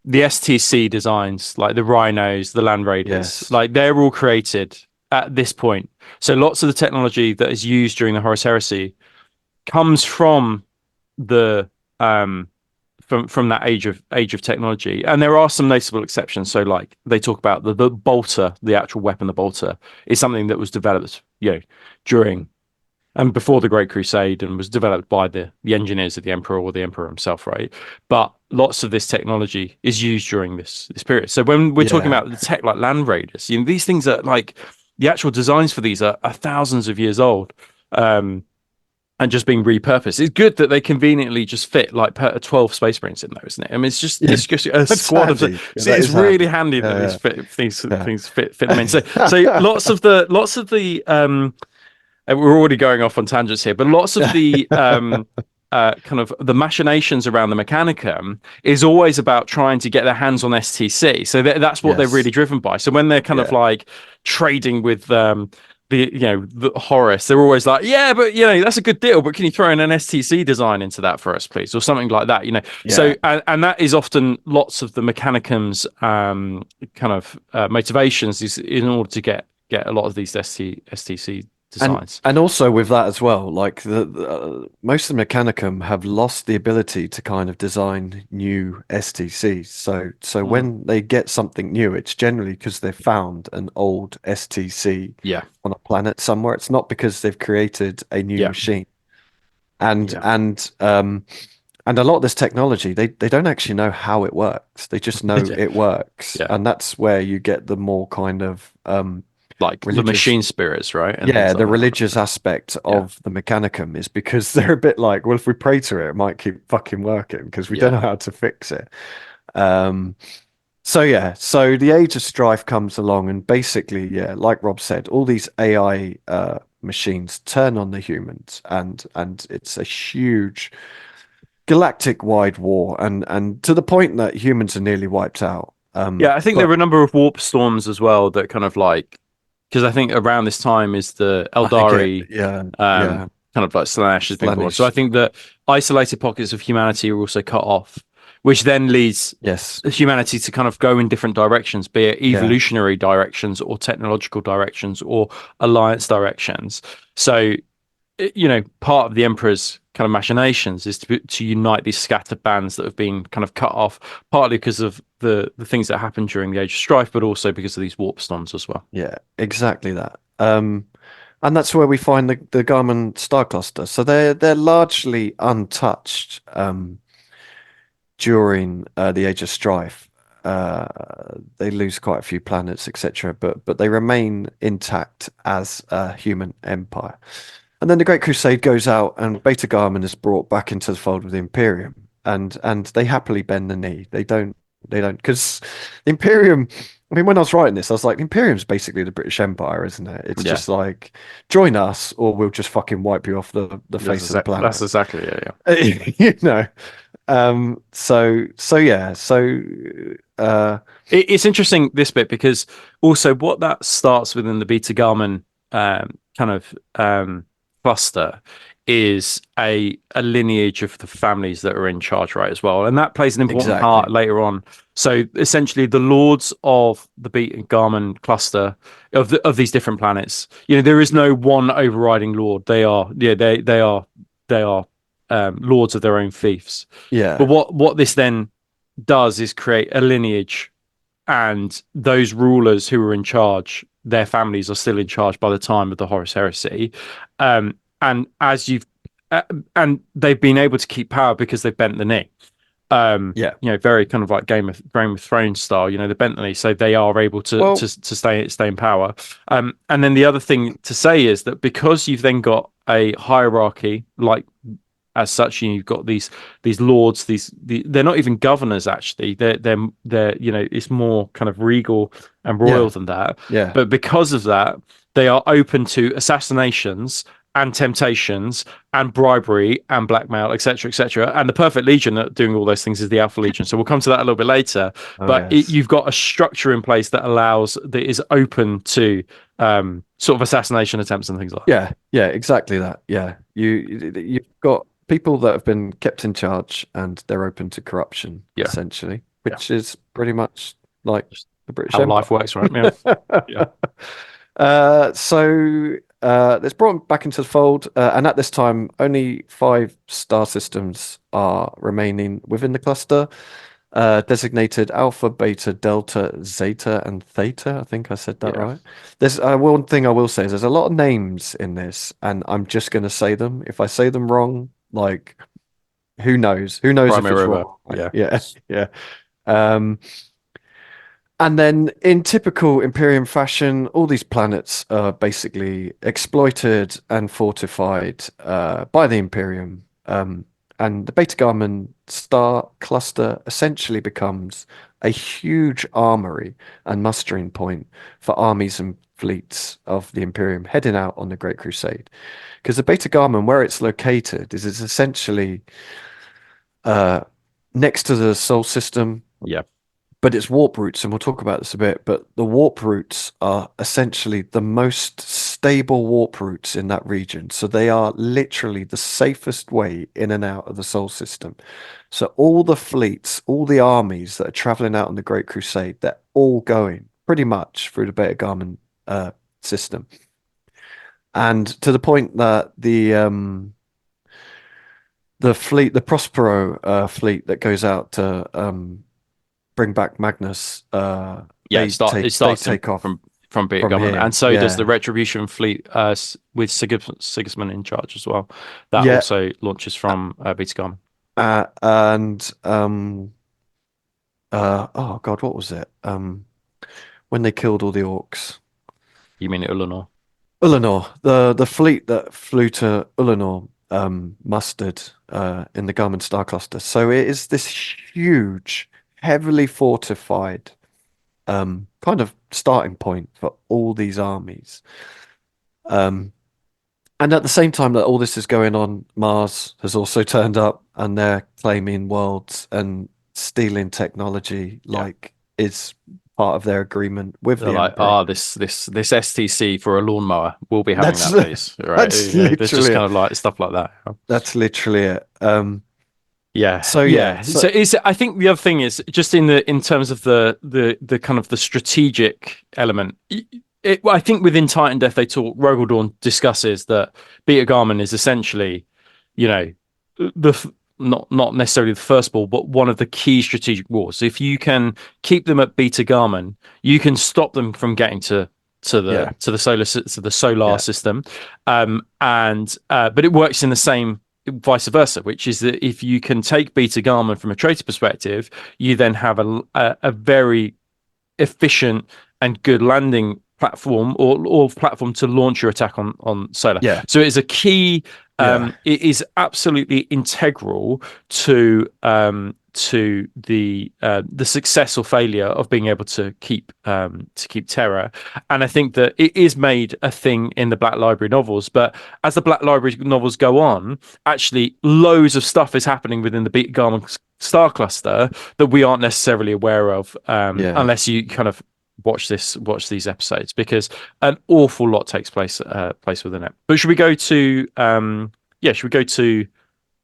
the STC designs, like the Rhinos, the Land Raiders, yes, like they're all created at this point. So lots of the technology that is used during the Horus Heresy comes from the from that age of technology. And there are some notable exceptions. So like they talk about the bolter, the actual weapon, the bolter, is something that was developed, during and before the Great Crusade, and was developed by the engineers of the Emperor or the Emperor himself, right? But lots of this technology is used during this period. So when we're talking yeah. about the tech like Land Raiders, these things are like the actual designs for these are thousands of years old. And just being repurposed. It's good that they conveniently just fit like 12 space marines in there, isn't it? I mean, Yeah, it's just a that's squad of. handy. Yeah, See, that it's is really handy. handy that these Yeah, fit things yeah, things fit them in. So yeah. lots of the we're already going off on tangents here, but lots of the kind of the machinations around the Mechanicum is always about trying to get their hands on STC. So that's what they're really Yes. driven by. So when they're kind of Yeah. like trading with the Horus, they're always like, yeah, but that's a good deal, but can you throw in an STC design into that for us, please, or something like that? So Yeah. and that is often lots of the Mechanicum's kind of motivations is in order to get a lot of these STC And designs. and also with that as well, like most of the Mechanicum have lost the ability to kind of design new STCs. So Mm. when they get something new, it's generally because they've found an old STC Yeah, on a planet somewhere. It's not because they've created a new yeah, machine. And yeah. and um And a lot of this technology, they don't actually know how it works. They just know Yeah, it works. yeah. And that's where you get the more kind of Like the religious, machine spirits, right, and yeah, things like the that. religious aspect Yeah, of the Mechanicum is because they're a bit like, well, if we pray to it, it might keep fucking working because we don't yeah, know how to fix it. Um, so yeah, so the Age of Strife comes along and basically, yeah, like Rob said, all these AI machines turn on the humans, and it's a huge galactic wide war, and to the point that humans are nearly wiped out. yeah. I think there But were a number of warp storms as well that kind of like because I think around this time is the I think Eldari yeah, um, yeah, kind of like Slanesh has been born. So I Slanish, think that isolated pockets of humanity are also cut off, which then leads yes, humanity to kind of go in different directions, be it yeah, evolutionary directions or technological directions or alliance directions. So part of the emperor's kind of machinations is to unite these scattered bands that have been kind of cut off, partly because of the things that happened during the Age of Strife, but also because of these warp storms as well. Yeah, exactly that. And that's where we find the Garmin star cluster. So they're largely untouched during the Age of Strife. They lose quite a few planets, etc., but they remain intact as a human empire. And then the Great Crusade goes out, and Beta-Garmon is brought back into the fold with the Imperium, and they happily bend the knee. They don't because the Imperium. I mean, when I was writing this, I was like, the Imperium's basically the British Empire, isn't it? It's Yeah, just like join us, or we'll just fucking wipe you off the face of the that's planet. exactly it. Yeah. You know. So yeah. So It's interesting this bit because also what that starts within the Beta-Garmon kind of cluster is a lineage of the families that are in charge, right, as well, and that plays an important part exactly. later on. So essentially, the lords of the Beta-Garmon cluster of these different planets, there is no one overriding lord. They are, they are lords of their own fiefs. But Yeah. what this then does is create a lineage, and those rulers who are in charge, their families are still in charge by the time of the Horus Heresy. And as you've and they've been able to keep power because they've bent the knee. Yeah. Very kind of like Game of Thrones style. They bent the knee, so they are able to Well, to stay in power. And then the other thing to say is that because you've then got a hierarchy like as such, you've got these lords, they're not even governors actually. They're it's more kind of regal and royal yeah. than that. Yeah. But because of that, they are open to assassinations and temptations and bribery and blackmail, etc., etc. And the Perfect Legion that doing all those things is the Alpha Legion. So we'll come to that a little bit later. Oh But yes. you've got a structure in place that is open to sort of assassination attempts and things like that. Yeah. Yeah. Exactly that. Yeah. You've got people that have been kept in charge, and they're open to corruption, Yeah, essentially, yeah. which is pretty much like Just the British how life Empire. works, right? Yeah, yeah, So it's brought back into the fold, and at this time, only 5 star systems are remaining within the cluster, designated Alpha, Beta, Delta, Zeta, and Theta. I think I said that yeah. right. There's one thing I will say is there's a lot of names in this, and I'm just going to say them. If I say them wrong, like who knows? Who knows if Primary it's River. wrong? Right? Yeah, Yeah, yeah. Um, and then, in typical Imperium fashion, all these planets are basically exploited and fortified by the Imperium. And the Beta-Garmon star cluster essentially becomes a huge armory and mustering point for armies and fleets of the Imperium heading out on the Great Crusade. Because the Beta-Garmon, where it's located, is it's essentially uh, next to the Sol system, yeah, but it's warp routes, and we'll talk about this a bit. But the warp routes are essentially the most stable warp routes in that region. So they are literally the safest way in and out of the Sol system. So all the fleets, all the armies that are traveling out on the Great Crusade, they're all going pretty much through the Beta-Garmon system. And to the point that the fleet, the Prospero fleet that goes out to bring back Magnus, yeah. It they starts take off from from Beowulf, and here. so does the Yeah, Retribution fleet with Sigismund in charge as well. That yeah, also launches from Beowulf. and oh God, what was it? When they killed all the orcs, You mean Ulanor? Ulanor, the fleet that flew to Ulanor, mustered in the Garmin Star Cluster. So it is this huge, heavily fortified kind of starting point for all these armies. Um, And at the same time that all this is going on, Mars has also turned up, and they're claiming worlds and stealing technology, Yeah. like is part of their agreement with They're the like, Emperor. this STC for a lawnmower. We'll be having That's that, please. Right? that's There's just literally kind it. of like stuff like that. That's literally it. Yeah, So yeah, yeah. so So I think the other thing is just in terms of the kind of the strategic element. I think within Titan Death they talk. Rogel Dawn discusses that Beta Garmin is essentially, you know, not necessarily the first ball, but one of the key strategic wars. If you can keep them at Beta-Garmon, you can stop them from getting Yeah, to the solar yeah, system. And but it works in the same vice versa, which is that if you can take Beta-Garmon from a traitor perspective, you then have a very efficient and good landing platform or platform to launch your attack on solar. yeah, So it is a key. yeah, It is absolutely integral to the success or failure of being able to keep Terra. And I think that it is made a thing in the Black Library novels, but as the Black Library novels go on, actually loads of stuff is happening within the Beat-Garmon star cluster that we aren't necessarily aware of, yeah. unless you kind of watch these episodes, because an awful lot takes place within it. But should we go to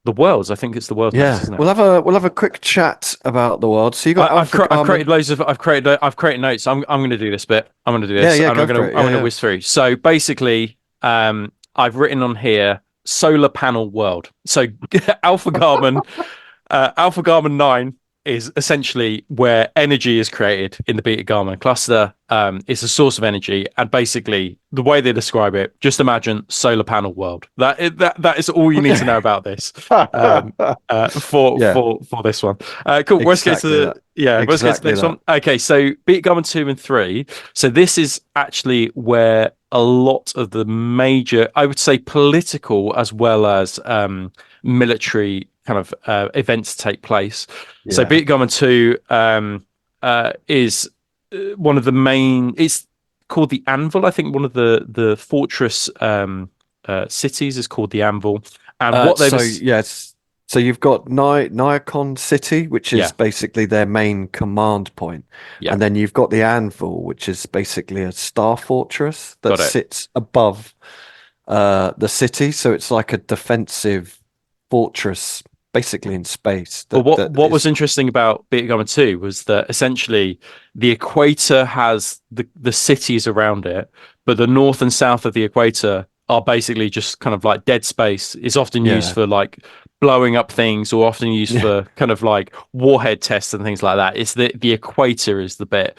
the worlds? I think it's the world next, Yeah, isn't it? we'll have a quick chat about the world. So you got Alpha I've created Garmin. loads of I've created notes. I'm going to do this bit. I'm going to do Yeah, this, yeah, and go for it. I'm Yeah, going to yeah. whiz through. So basically, I've written on here solar panel world. So Alpha Garmin Alpha Garmin 9 is essentially where energy is created in the Beta Garmin cluster. It's a source of energy, and basically the way they describe it, just imagine solar panel world. That is all you need to know Okay. about this. Um, Yeah, for this one. Cool. exactly that. Let's get to the Exactly next that. one. Okay, so Beta Garmin 2 and 3. So this is actually where a lot of the major, I would say, political as well as military kind of events take place. So Yeah. Beat-Garmon 2 is one of the main. It's called the Anvil. I think one of the fortress cities is called the Anvil. And what they've So yes, so you've got Nyakon City, which is yeah, basically their main command point, yeah, and then you've got the Anvil, which is basically a star fortress that got it. sits above the city. So it's like a defensive fortress, basically in space. But That what was is, interesting about Beat-Garmon 2 was that essentially the equator has the cities around it, but the north and south of the equator are basically just kind of like dead space. It's often used yeah, for like blowing up things, or often used yeah. for kind of like warhead tests and things like that. It's the equator is the bit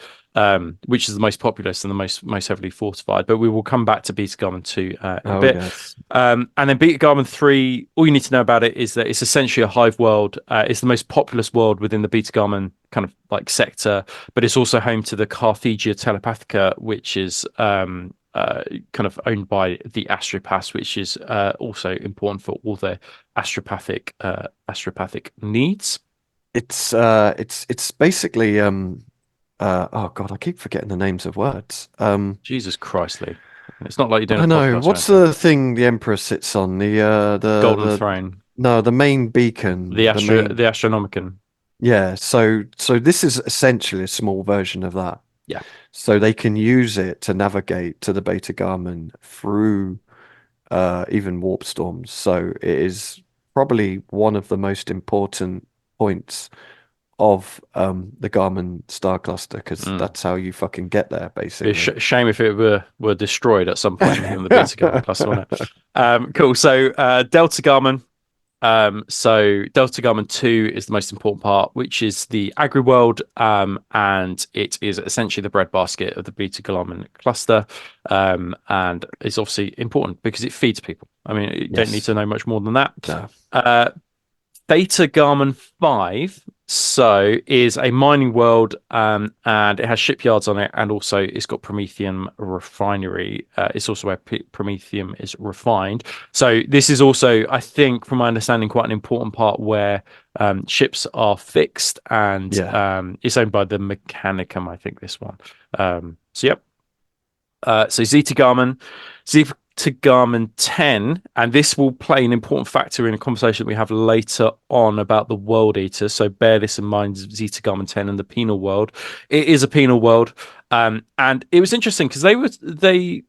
which is the most populous and the most heavily fortified. But we will come back to Beat-Garmon 2 in a Oh bit. yes, And then Beta-Garmon 3, all you need to know about it is that it's essentially a hive world. It's the most populous world within the Beta-Garmon kind of like sector, but it's also home to the Carthegia Telepathica, which is kind of owned by the Astropaths, which is also important for all their astropathic needs. it's basically oh God, I keep forgetting the names of words. Jesus Christ, Lee. It's not like you're doing a I know. podcast or What's anything. the thing the Emperor sits on? Golden Throne, No, the main beacon, the main. the Astronomicon. Yeah, so this is essentially a small version of that. Yeah. So they can use it to navigate to the Beta Garmin through even warp storms. So it is probably one of the most important points of the Garmin star cluster because Mm. that's how you fucking get there, Be a basically. shame if it were destroyed at some point within the Beta Garmin cluster, wouldn't it? Cool. So Delta Garmin. So Delta Garmin 2 is the most important part, which is the agri world, and it is essentially the breadbasket of the Beta Garmin cluster, and it's obviously important because it feeds people. I mean, you don't need Yes. to know much more than that. No. Uh, Beta-Garmon 5 is a mining world, and it has shipyards on it, and also it's got Promethium refinery. It's also where Promethium is refined. So this is also, I think, from my understanding, quite an important part where ships are fixed, and Yeah. it's owned by the Mechanicum, I think, this one. So yep. So Zeta Garmin, Zeta Garmin 10, and this will play an important factor in a conversation that we have later on about the World Eater. So bear this in mind, Zeta Garmin 10 and the penal world. It is a penal world. And it was interesting because they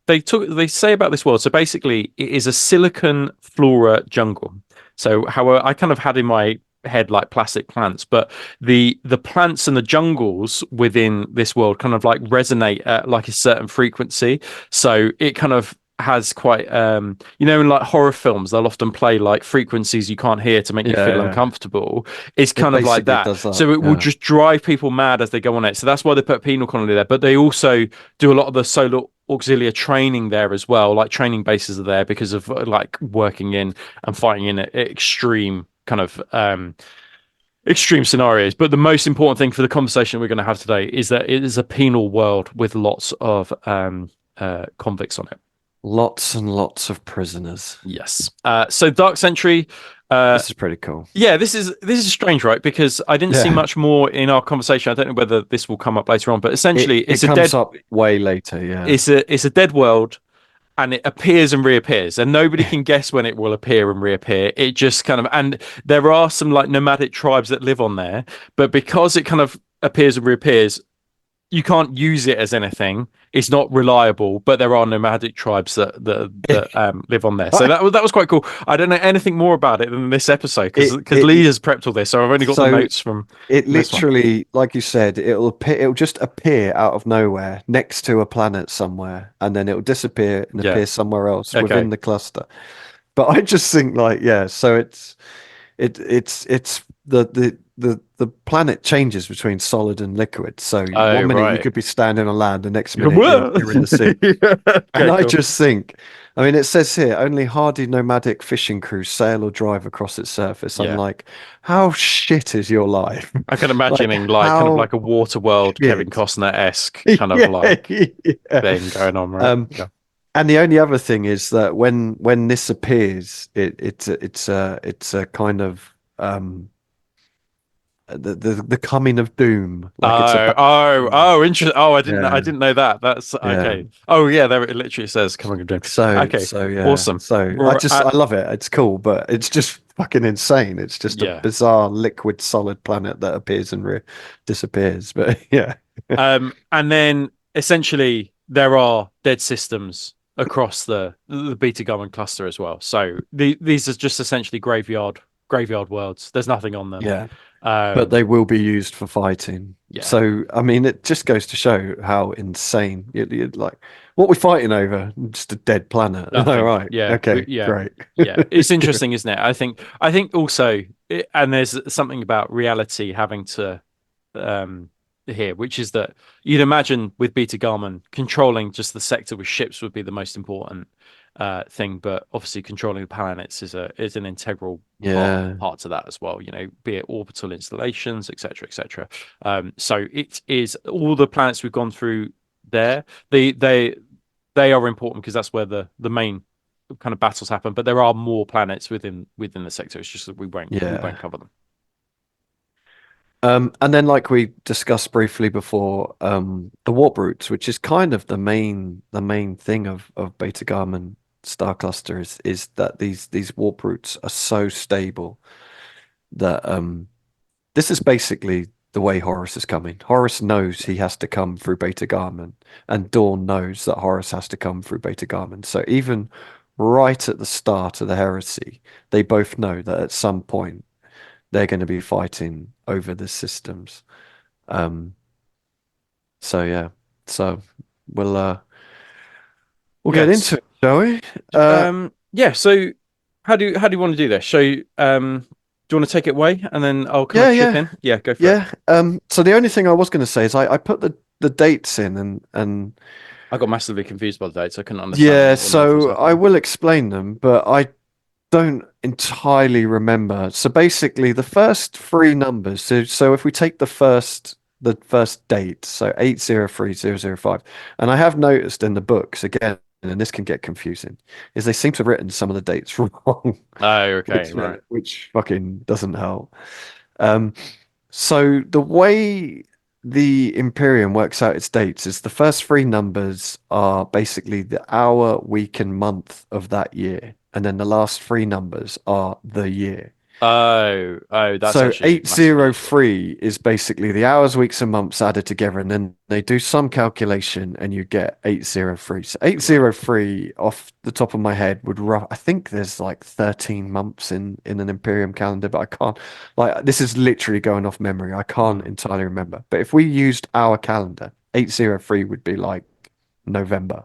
say about this world. So basically, it is a silicon flora jungle. So how I kind of had in my head like plastic plants, but the plants and the jungles within this world kind of like resonate at like a certain frequency. So it kind of has quite in like horror films they'll often play like frequencies you can't hear to make you feel Yeah, uncomfortable. It's it kind of like basically that, does that. so it will Yeah. just drive people mad as they go on it. So that's why they put a penal colony there, but they also do a lot of the solar auxiliary training there as well. Like training bases are there because of like working in and fighting in extreme kind of extreme scenarios. But the most important thing for the conversation we're going to have today is that it is a penal world with lots of convicts on it. Lots and lots of prisoners. Yes. So Dark Century. Uh, This is pretty cool. yeah, this is strange, right? Because I didn't see Yeah. much more in our conversation. I don't know whether this will come up later on, but essentially, It comes up way later, yeah. it's a dead world, and it appears and reappears, and nobody can guess when it will appear and reappear. It just kind of, and there are some like nomadic tribes that live on there, but because it kind of appears and reappears, you can't use it as anything. It's not reliable, but there are nomadic tribes that live on there. So that was quite cool. I don't know anything more about it than this episode because Lee it has prepped all this, so I've only got the so notes from it this one. literally, like you said, it'll just appear out of nowhere next to a planet somewhere, and then it'll disappear and Yeah. appear somewhere else Okay. within the cluster. But I just think like, yeah, so it's the planet changes between solid and liquid. So Oh one minute you right. could be standing on land, the next You go, minute "Whoa!" you're in the sea. And Okay. I Cool. just think, I mean, it says here only hardy nomadic fishing crews sail or drive across its surface. I'm Yeah. like, how shit is your life? I can Like, imagining like kind of how like a Waterworld Kevin shit? Costner-esque kind of Yeah, like yeah. thing going on, right? Um, Yeah. and the only other thing is that when this appears, it's a kind of the coming of doom. Like it's Oh, about oh, oh, interesting. Oh, I yeah, didn't know that. That's yeah. okay. Oh, yeah, there it literally says coming of dream. So Okay, so yeah. awesome. So We're I at love it. It's cool, but it's just fucking insane. It's just a yeah. bizarre liquid solid planet that appears and re disappears. But yeah. And then essentially there are dead systems across the Beta-Garmon cluster as well. So these are just essentially graveyard worlds. There's nothing on them. Yeah. But Um, they will be used for fighting. yeah, So, I mean, it just goes to show how insane like what we're fighting over, just a dead planet. All nothing. right. Yeah, Okay, yeah, great. yeah. It's interesting, isn't it? I think also, and there's something about reality having to um here, which is that you'd imagine with Beta Garmon controlling just the sector with ships would be the most important thing, but obviously controlling the planets is an integral Yeah. part to that as well. Be it orbital installations, etc., etc. So it is all the planets we've gone through there. They are important because that's where the main kind of battles happen. But there are more planets within the sector. It's just that we won't Yeah. cover them. And then like we discussed briefly before, the warp routes, which is kind of the main thing of Beta Garmin Star Cluster is that these warp routes are so stable that this is basically the way Horus is coming. Horus knows he has to come through Beta Garmin, and Dawn knows that Horus has to come through Beta Garmin. So even right at the start of the Heresy, they both know that at some point they're going to be fighting over the systems. Um, so yeah, so we'll uh we'll get Yes. into it, shall we? Uh, Yeah. So how do you want to do this? So do you want to take it away and then I'll kind of yeah, chip yeah, in? Yeah, go for it. yeah. So the only thing I was going to say is I put the dates in and I got massively confused by the dates. I couldn't understand yeah, what on earth was so I happening. will explain them, but I don't entirely remember. So basically, the first three numbers. So if we take the first date, so 803005, and I have noticed in the books again, and this can get confusing, is they seem to have written some of the dates wrong, Oh, okay, which right. which fucking doesn't help. Um, so the way the Imperium works out its dates is the first three numbers are basically the hour, week, and month of that year. And then the last three numbers are the year. Oh, that's So actually massively useful. 803 is basically the hours, weeks, and months added together, and then they do some calculation and you get 803. So Right. 803 off the top of my head I think there's like 13 months in an Imperium calendar, but I can't like this is literally going off memory. I can't Mm. entirely remember. But if we used our calendar, 803 would be like November.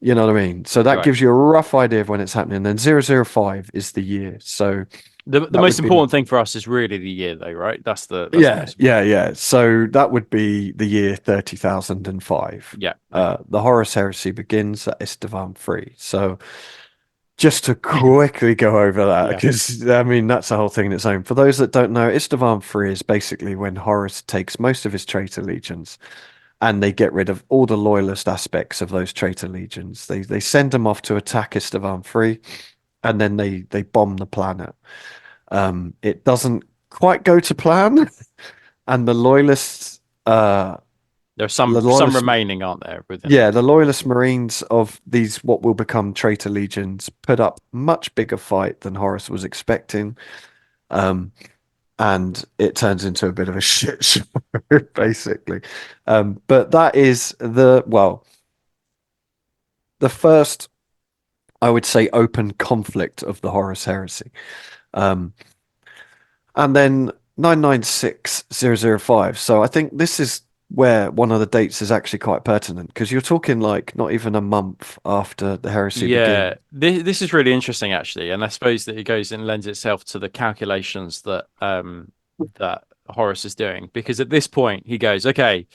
You know what I mean? So that Right. gives you a rough idea of when it's happening. Then 005 is the year. So The that most would be, important thing for us is really the year, though, right? That's the yeah, most yeah, important. yeah. So that would be the year 30,005. Yeah. Okay. The Horus Heresy begins at Istvan 3. So just to quickly go over that, Yeah. because I mean, that's a whole thing in its own. For those that don't know, Istvan 3 is basically when Horus takes most of his traitor legions and they get rid of all the loyalist aspects of those traitor legions. They send them off to attack Istvan 3 and then they bomb the planet. It doesn't quite go to plan, and There's the some loyalist, remaining, aren't there, within yeah, that? the loyalist Marines of these what will become traitor legions put up much bigger fight than Horus was expecting, um, and it turns into a bit of a shit show, Okay. basically. But that is the first, I would say, open conflict of the Horus Heresy. Um, and then 996005. So I think this is where one of the dates is actually quite pertinent because you're talking like not even a month after the heresy Yeah, begins. this is really interesting actually, and I suppose that it goes and lends itself to the calculations that that Horace is doing because at this point he goes, okay,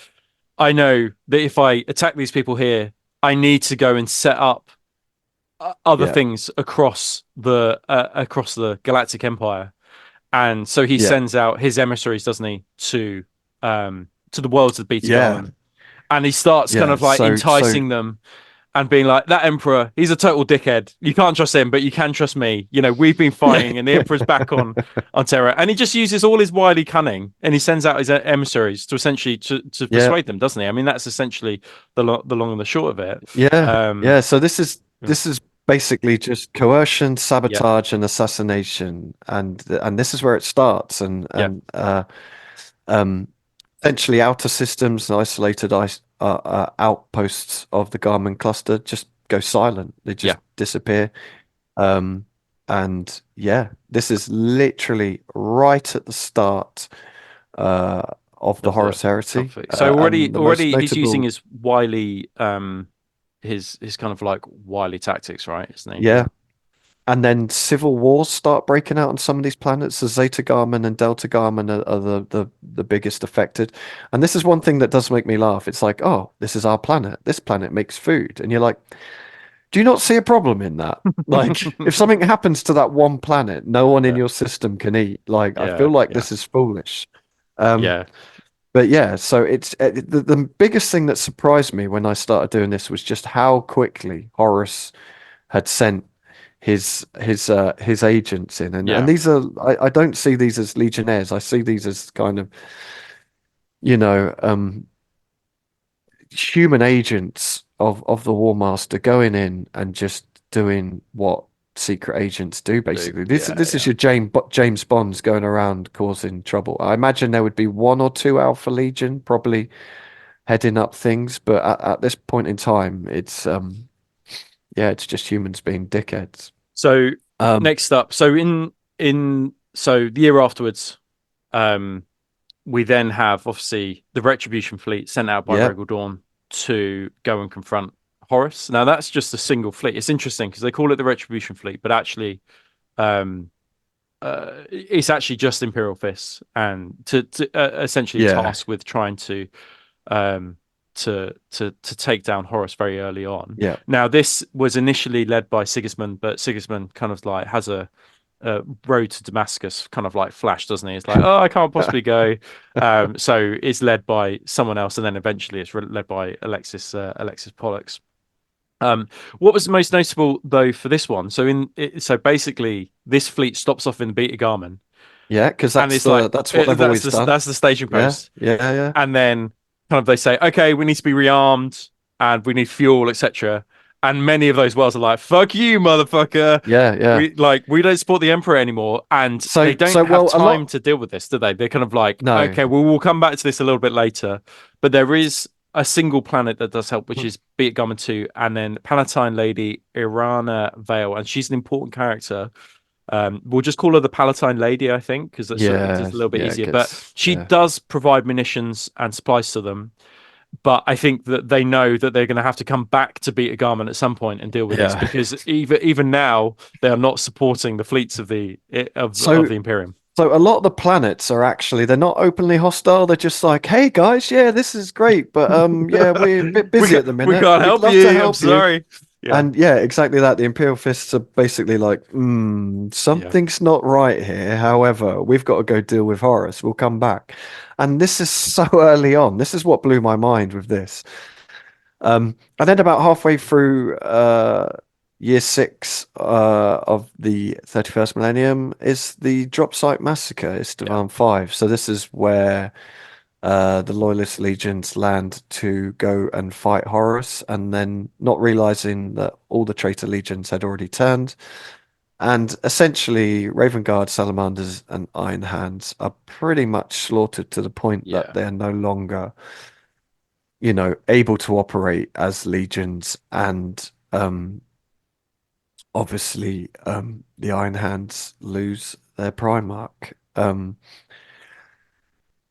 I know that if I attack these people here, I need to go and set up other Yeah, things across the Galactic Empire, and so he yeah, sends out his emissaries, doesn't he, to the worlds of yeah, Beta-Garmon, and he starts kind yeah. of like So enticing them and being like, that emperor, he's a total dickhead. You can't trust him, but you can trust me. You know, we've been yeah, fighting, and the emperor's back on Terra, and he just uses all his wily cunning, and he sends out his emissaries to essentially to yeah, persuade them, doesn't he? I mean, that's essentially the long and the short of it. yeah, Um, yeah. So this is basically just coercion, yeah, sabotage, and assassination, and this is where it starts. And yeah, um, essentially outer systems and isolated outposts of the Garmin cluster just go silent. They yeah. just disappear. Um, and yeah, this is literally right at the start uh, of the Of the Horus Heresy. conflict. So And the most already he's using notable, his wily his kind of like wily tactics, right? Isn't he? yeah. And then civil wars start breaking out on some of these planets. The Zeta Garmin and Delta Garmin are the biggest affected. And this is one thing that does make me laugh. It's like, oh, this is our planet. This planet makes food. And you're like, do you not see a problem in that? Like, if something happens to that one planet, no one in Yeah, your system can eat. Like, I feel yeah, like yeah, this is foolish. Um, yeah. but yeah, so the biggest thing that surprised me when I started doing this was just how quickly Horus had sent his agents in, and Yeah, these are I don't see these as legionnaires. I see these as kind of you know human agents of the War Master going in and just doing what secret agents do. Basically, yeah, this is yeah. your James Bonds going around causing trouble. I imagine there would be one or two Alpha Legion probably heading up things, but at this point in time, it's yeah, it's just humans being dickheads. So Um, next up, so the year afterwards, um, we then have obviously the Retribution fleet sent out by yeah, Rogal Dawn to go and confront Horus. Now that's just a single fleet. It's interesting because they call it the Retribution fleet, but actually, um, it's actually just Imperial Fists and to essentially yeah, tasked with trying um, to take down Horus very early on. yeah. Now, this was initially led by Sigismund, but Sigismund kind of like has a road to Damascus kind of like flash, doesn't he? It's like, oh, I can't possibly go. So it's led by someone else, and then eventually it's led by Alexis Pollux. What was most notable though for this one? So basically, this fleet stops off in the Beta Garmin, Yeah, because and it's like that's what they've always done. that's the staging Yeah, post, yeah, yeah, and then kind of they say, okay, we need to be rearmed and we need fuel, etc. And many of those wells are like, fuck you, motherfucker. yeah, yeah. We don't support the emperor anymore, and they don't So have well, a time lot. to deal with this, do they? They're kind of like, No. okay, well, we'll come back to this a little bit later, but there is a single planet that does help, which is Beat Gamma 2, and then Palatine Lady Irana Vale, and she's an important character. We'll just call her the Palatine Lady, I think, because it's Yeah, just a little bit yeah, it easier. But gets she yeah, does provide munitions and supplies to them. but I think that they know that they're going to have to come back to Beta-Garmon at some point and deal with this Yeah. because even now they are not supporting the fleets of So the Imperium. So a lot of the planets are actually they're not openly hostile. They're just like, hey guys, yeah, this is great, but yeah, we're a bit busy at the We minute. can't We'd help love to you. I'm help you. sorry. Yeah, And yeah, exactly that. The Imperial Fists are basically like, yeah, something's not right here. However, we've got to go deal with Horus. We'll come back. And this is so early on. This is what blew my mind with this. And then about halfway through year six of the 31st millennium is the drop site massacre, yeah, Istvan 5. So this is where the loyalist legions land to go and fight Horus, and then not realizing that all the traitor legions had already turned. And essentially, Raven Guard, Salamanders, and Iron Hands are pretty much slaughtered to the point that yeah. they're no longer able to operate as legions and obviously the Iron Hands lose their Primarch.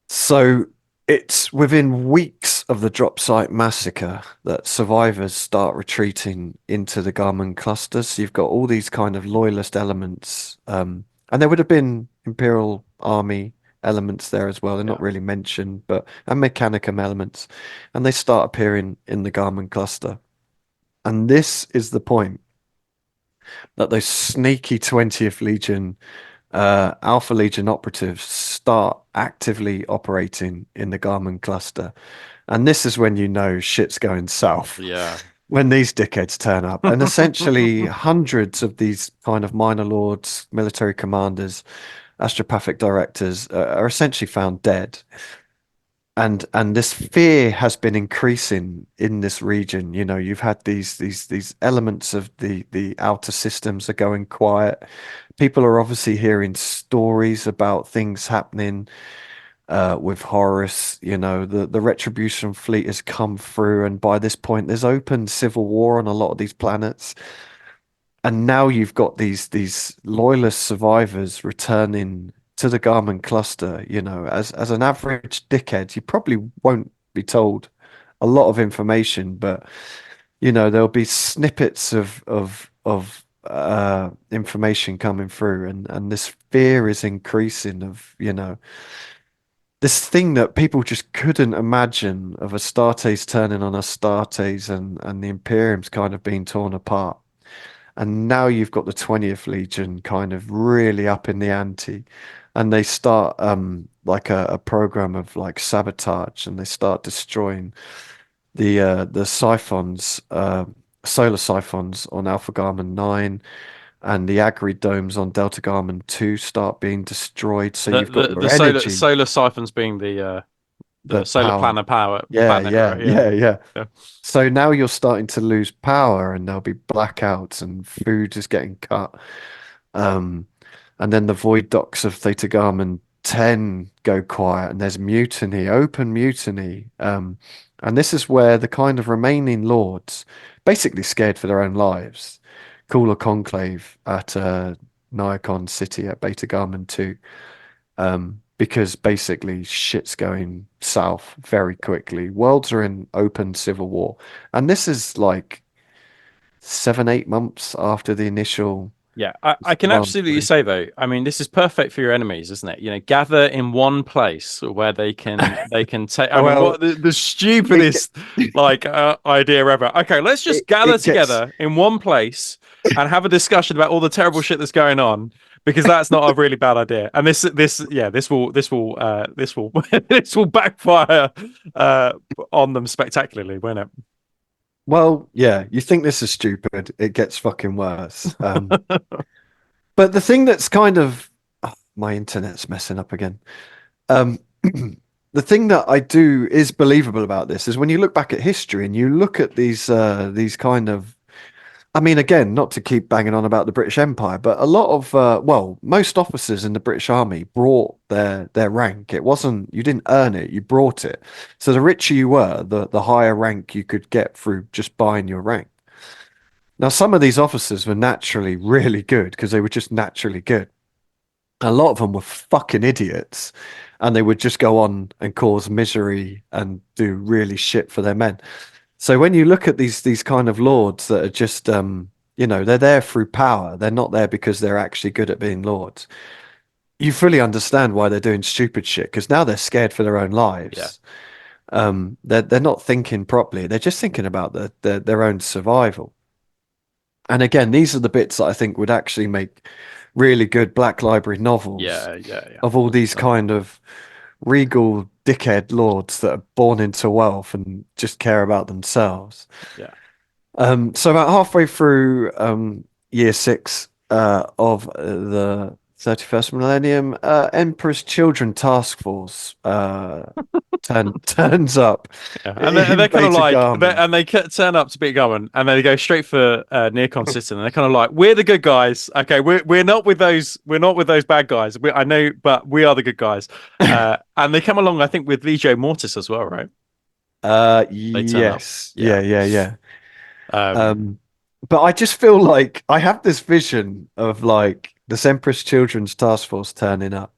So it's within weeks of the drop site massacre that survivors start retreating into the Garmin clusters. So you've got all these kind of loyalist elements, and there would have been Imperial Army elements there as well. They're not Yeah. really mentioned, but and Mechanicum elements, and they start appearing in the Garmin cluster. And this is the point that those sneaky 20th Legion, Alpha Legion operatives start actively operating in the Garmin cluster. And this is when you know shit's going south. Yeah. When these dickheads turn up, and essentially hundreds of these kind of minor lords, military commanders, astropathic directors are essentially found dead. And this fear has been increasing in this region. You know, you've had these elements of the outer systems are going quiet. People are obviously hearing stories about things happening with Horus. You know, the Retribution fleet has come through, and by this point, there's open civil war on a lot of these planets. And now you've got these loyalist survivors returning to the Garmin cluster. You know, as an average dickhead, you probably won't be told a lot of information, but there'll be snippets of information coming through, and this fear is increasing of this thing that people just couldn't imagine of Astartes turning on Astartes and the Imperium's kind of being torn apart. And now you've got the 20th Legion kind of really up in the ante. And they start like a program of like sabotage, and they start destroying the siphons, solar siphons on Alpha Garmin 9, and the Agri domes on Delta Garmin 2 start being destroyed. So The you've got the your the energy, solar siphons being the the solar power. Yeah, planet, yeah, right? Yeah. yeah, yeah. Yeah. So now you're starting to lose power, and there'll be blackouts, and food is getting cut. Um, and then the void docks of Theta Garmin 10 go quiet, and there's mutiny, open mutiny. And this is where the kind of remaining lords, basically scared for their own lives, call a conclave at Niacon City at Beta Garmin 2. Because basically shit's going south very quickly. Worlds are in open civil war. And this is like 7, 8 months after the initial Yeah, I can demand. absolutely say though, I mean, this is perfect for your enemies, isn't it? You know, gather in one place where they can take. I mean, Well, what the it ge- stupidest like idea ever. Okay, let's just gather it gets together in one place and have a discussion about all the terrible shit that's going on because that's not a really bad idea. And this will this will backfire uh on them spectacularly, won't well, yeah, you think this is stupid, it gets fucking worse. it? But the thing that's kind of my internet's messing up again. Um, the thing that I do is believable about this is when you look back at history and you look at these kind of, I mean, again, not to keep banging on about the British Empire, but a lot of well, most officers in the British Army brought their rank. It wasn't you didn't earn it, you brought it. So the richer you were, the higher rank you could get through just buying your rank. Now, some of these officers were naturally really good because they were just naturally good. A lot of them were fucking idiots, and they would just go on and cause misery and do really shit for their men. So when you look at these kind of lords that are just they're there through power. They're not there because they're actually good at being lords. You fully understand why they're doing stupid shit because now they're scared for their own Yeah. lives. They're not thinking properly. They're just thinking about their own survival. And again, these are the bits that I think would actually make really good Black Library novels Yeah. Yeah. Yeah. of all these 100%. kind of regal dickhead lords that are born into wealth and just care about themselves. Yeah. So about halfway through year six of the 31st millennium, Emperor's Children Task Force turns up Yeah, and in they're kind of like Beta-Garmon. turn up to Beowulf, and then they go straight for Neocon City, and they're kind of like, we're the good guys. Okay, we're not with those bad guys. I know, but we are the good guys. And they come along, I think, with Legio Mortis as well, right? They turn up. Yes, Yeah. yeah. Um, Um, but I just feel like I have this vision of like this Empress Children's Task Force turning up,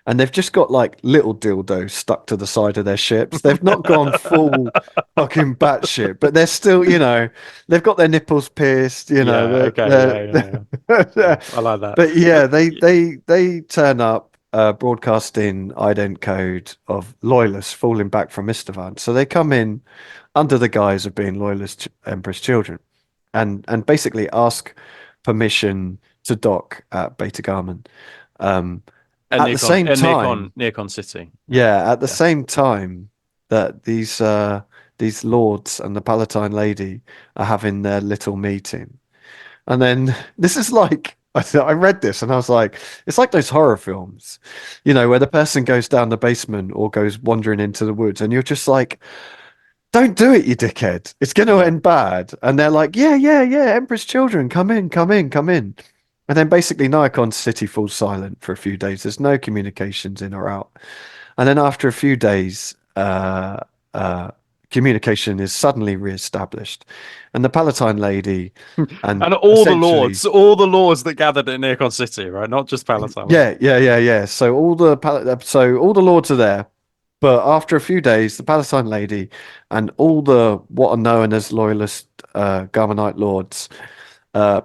and they've just got like little dildos stuck to the side of their ships. They've not gone full fucking batshit, but they're still, they've got their nipples pierced, yeah. Okay. Yeah. Yeah. Yeah. I like that. but yeah, But they turn up broadcasting ident code of loyalists falling back from Istavan. So they come in under the guise of being loyalist Empress children and basically ask permission to dock at Beta-Garmon. Um, and at the same time, Neocon City. Yeah. yeah, at the Yeah. same time that these lords and the Palatine lady are having their little meeting. And then this is like I read this and I was like, it's like those horror films, where the person goes down the basement or goes wandering into the woods, and you're just like, don't do it, you dickhead. It's going to Yeah. end bad. And they're like, yeah, Emperor's children, come in, come in, come in. And then basically Nikon City falls silent for a few days. There's no communications in or out. And then after a few days, uh, communication is suddenly re-established. And the Palatine lady and And essentially, all the lords that gathered at Neocon City, right? Not just Palatine. yeah. So all the lords are there. But after a few days, the Palatine lady and all the what are known as loyalist Garmonite lords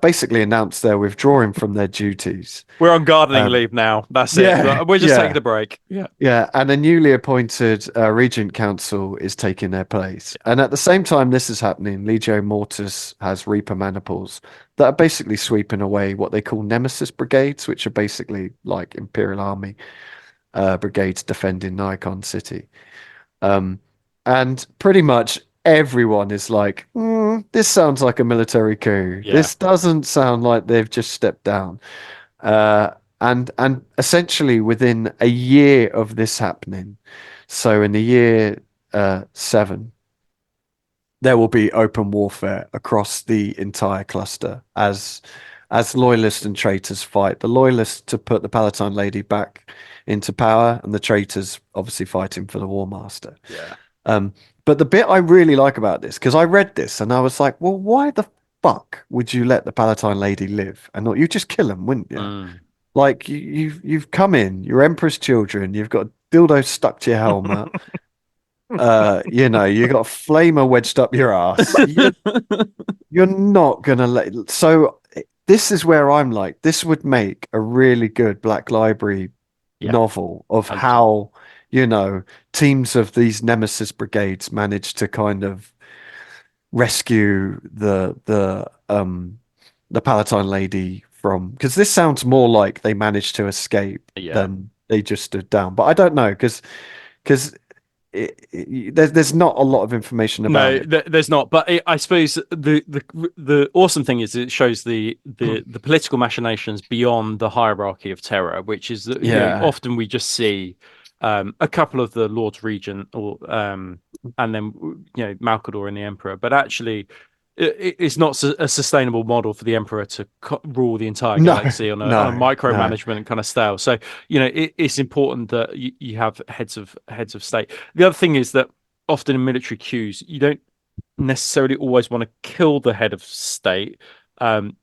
basically announced they're withdrawing from their duties. We're on gardening Um, leave now. That's it. yeah, We're just taking yeah, a break. Yeah. yeah. And a newly appointed Regent Council is taking their place. And at the same time this is happening, Legio Mortis has Reaper Maniples that are basically sweeping away what they call Nemesis brigades, which are basically like Imperial Army brigades defending Nikon City. Um, and pretty much everyone is like, this sounds like a military coup. Yeah. This doesn't sound like they've just stepped down. Uh, and essentially within a year of this happening, so in the year seven, there will be open warfare across the entire cluster as loyalists and traitors fight. The loyalists to put the Palatine lady back into power, and the traitors obviously fighting for the War Master. Yeah. Um, but the bit I really like about this, because I read this and I was like, well, why the fuck would you let the Palatine lady live and not you just kill them, wouldn't you? Mm. Like you've come in, you're Emperor's children, you've got dildo stuck to your helmet, you got a flamer wedged up your ass. You're not gonna let. So this is where I'm like, this would make a really good Black Library Yeah. novel of 100%. how, teams of these Nemesis brigades manage to kind of rescue the Palatine lady from, because this sounds more like they managed to escape Yeah. than they just stood down. But I don't know because there's not a lot of information about No, it. there's not. But I suppose the awesome thing is it shows the political machinations beyond the hierarchy of terror, which is that Yeah. often we just see a couple of the Lords Regent or and then Malcador and the Emperor, but actually it's not a sustainable model for the Emperor to rule the entire No, galaxy on a no, no. micromanagement kind of style. So it's important that you have heads of state. The other thing is that often in military coups, you don't necessarily always want to kill the head of state,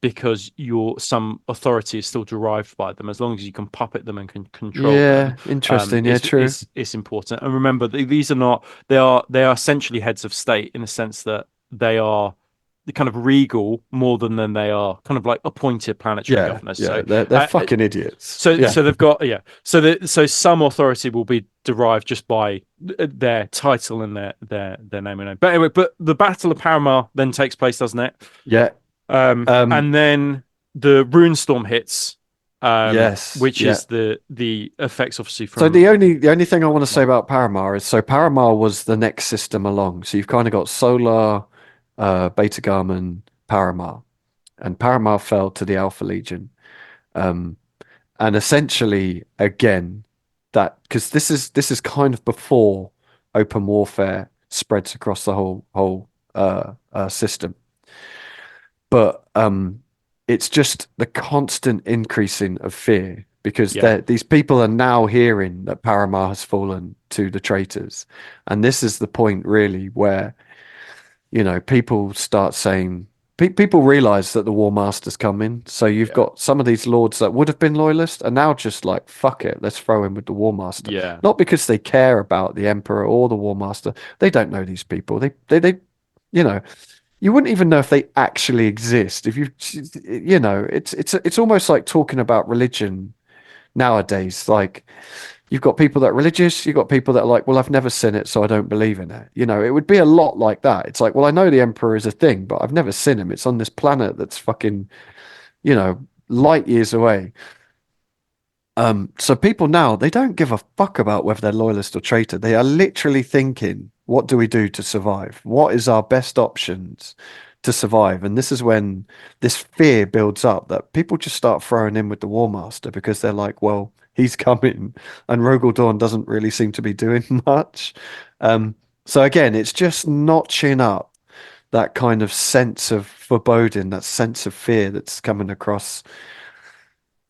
because some authority is still derived by them. As long as you can puppet them and can control them, Yeah, interesting. Yeah, true. it's important. And remember, these are not they are essentially heads of state in the sense that they are the kind of regal more than they are kind of like appointed planetary Yeah, governors. yeah. So They're uh, fucking idiots. so Yeah, so they've got so some authority will be derived just by their title and their name and name. But anyway, but the Battle of Paramar then takes place, doesn't it? yeah. And then the Runestorm hits, Yes, which yeah. is the effects obviously So from the only thing I want to say well, about Paramar is so Paramar was the next system along. So you've kind of got Solar, Beta-Garmon, Paramar, and Paramar fell to the Alpha Legion. Um, and essentially, again, that because this is kind of before open warfare spreads across the whole system. But it's just the constant increasing of fear because yeah, these people are now hearing that Paramar has fallen to the traitors, and this is the point really where people start saying people realize that the War Master's coming. So you've yeah, got some of these lords that would have been loyalist are now just like fuck it, let's throw in with the War Master. yeah, Not because they care about the Emperor or the War Master. They don't know these people. They you know you wouldn't even know if they actually exist if it's almost like talking about religion nowadays. Like you've got people that are religious, you've got people that are like, well, I've never seen it, so I don't believe in it. It would be a lot like that. It's like, well, I know the Emperor is a thing, but I've never seen him. It's on this planet that's fucking, light years away. So people now, they don't give a fuck about whether they're loyalist or traitor. They are literally thinking, what do we do to survive? What is our best options to survive? And this is when this fear builds up that people just start throwing in with the War Master because they're like, well, he's coming, and Rogel Dawn doesn't really seem to be doing much. So again, it's just notching up that kind of sense of foreboding, that sense of fear that's coming across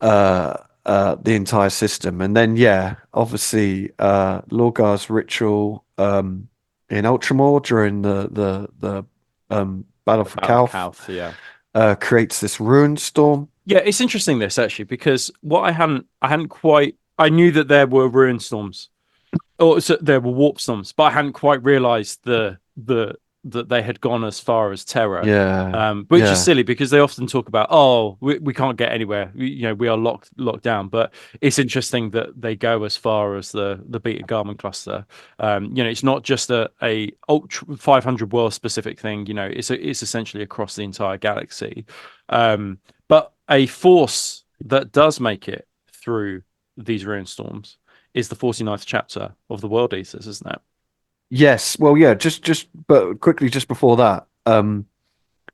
uh the entire system. And then yeah, obviously Lorgar's ritual in Ultramore during the Battle the for Battle of Calth Calth, yeah. creates this ruin storm. Yeah, it's interesting this actually because what I hadn't quite I knew that there were ruin storms or so there were warp storms, but I hadn't quite realised the that they had gone as far as terror. Yeah, Which is yeah, silly because they often talk about, oh, we can't get anywhere, we are locked down. But it's interesting that they go as far as the Beta-Garmon cluster. It's not just a ultra 500 world specific thing. It's essentially across the entire galaxy. But a force that does make it through these ruin storms is the 49th chapter of the World Eaters, isn't it? yes, well, yeah, just but quickly just before that,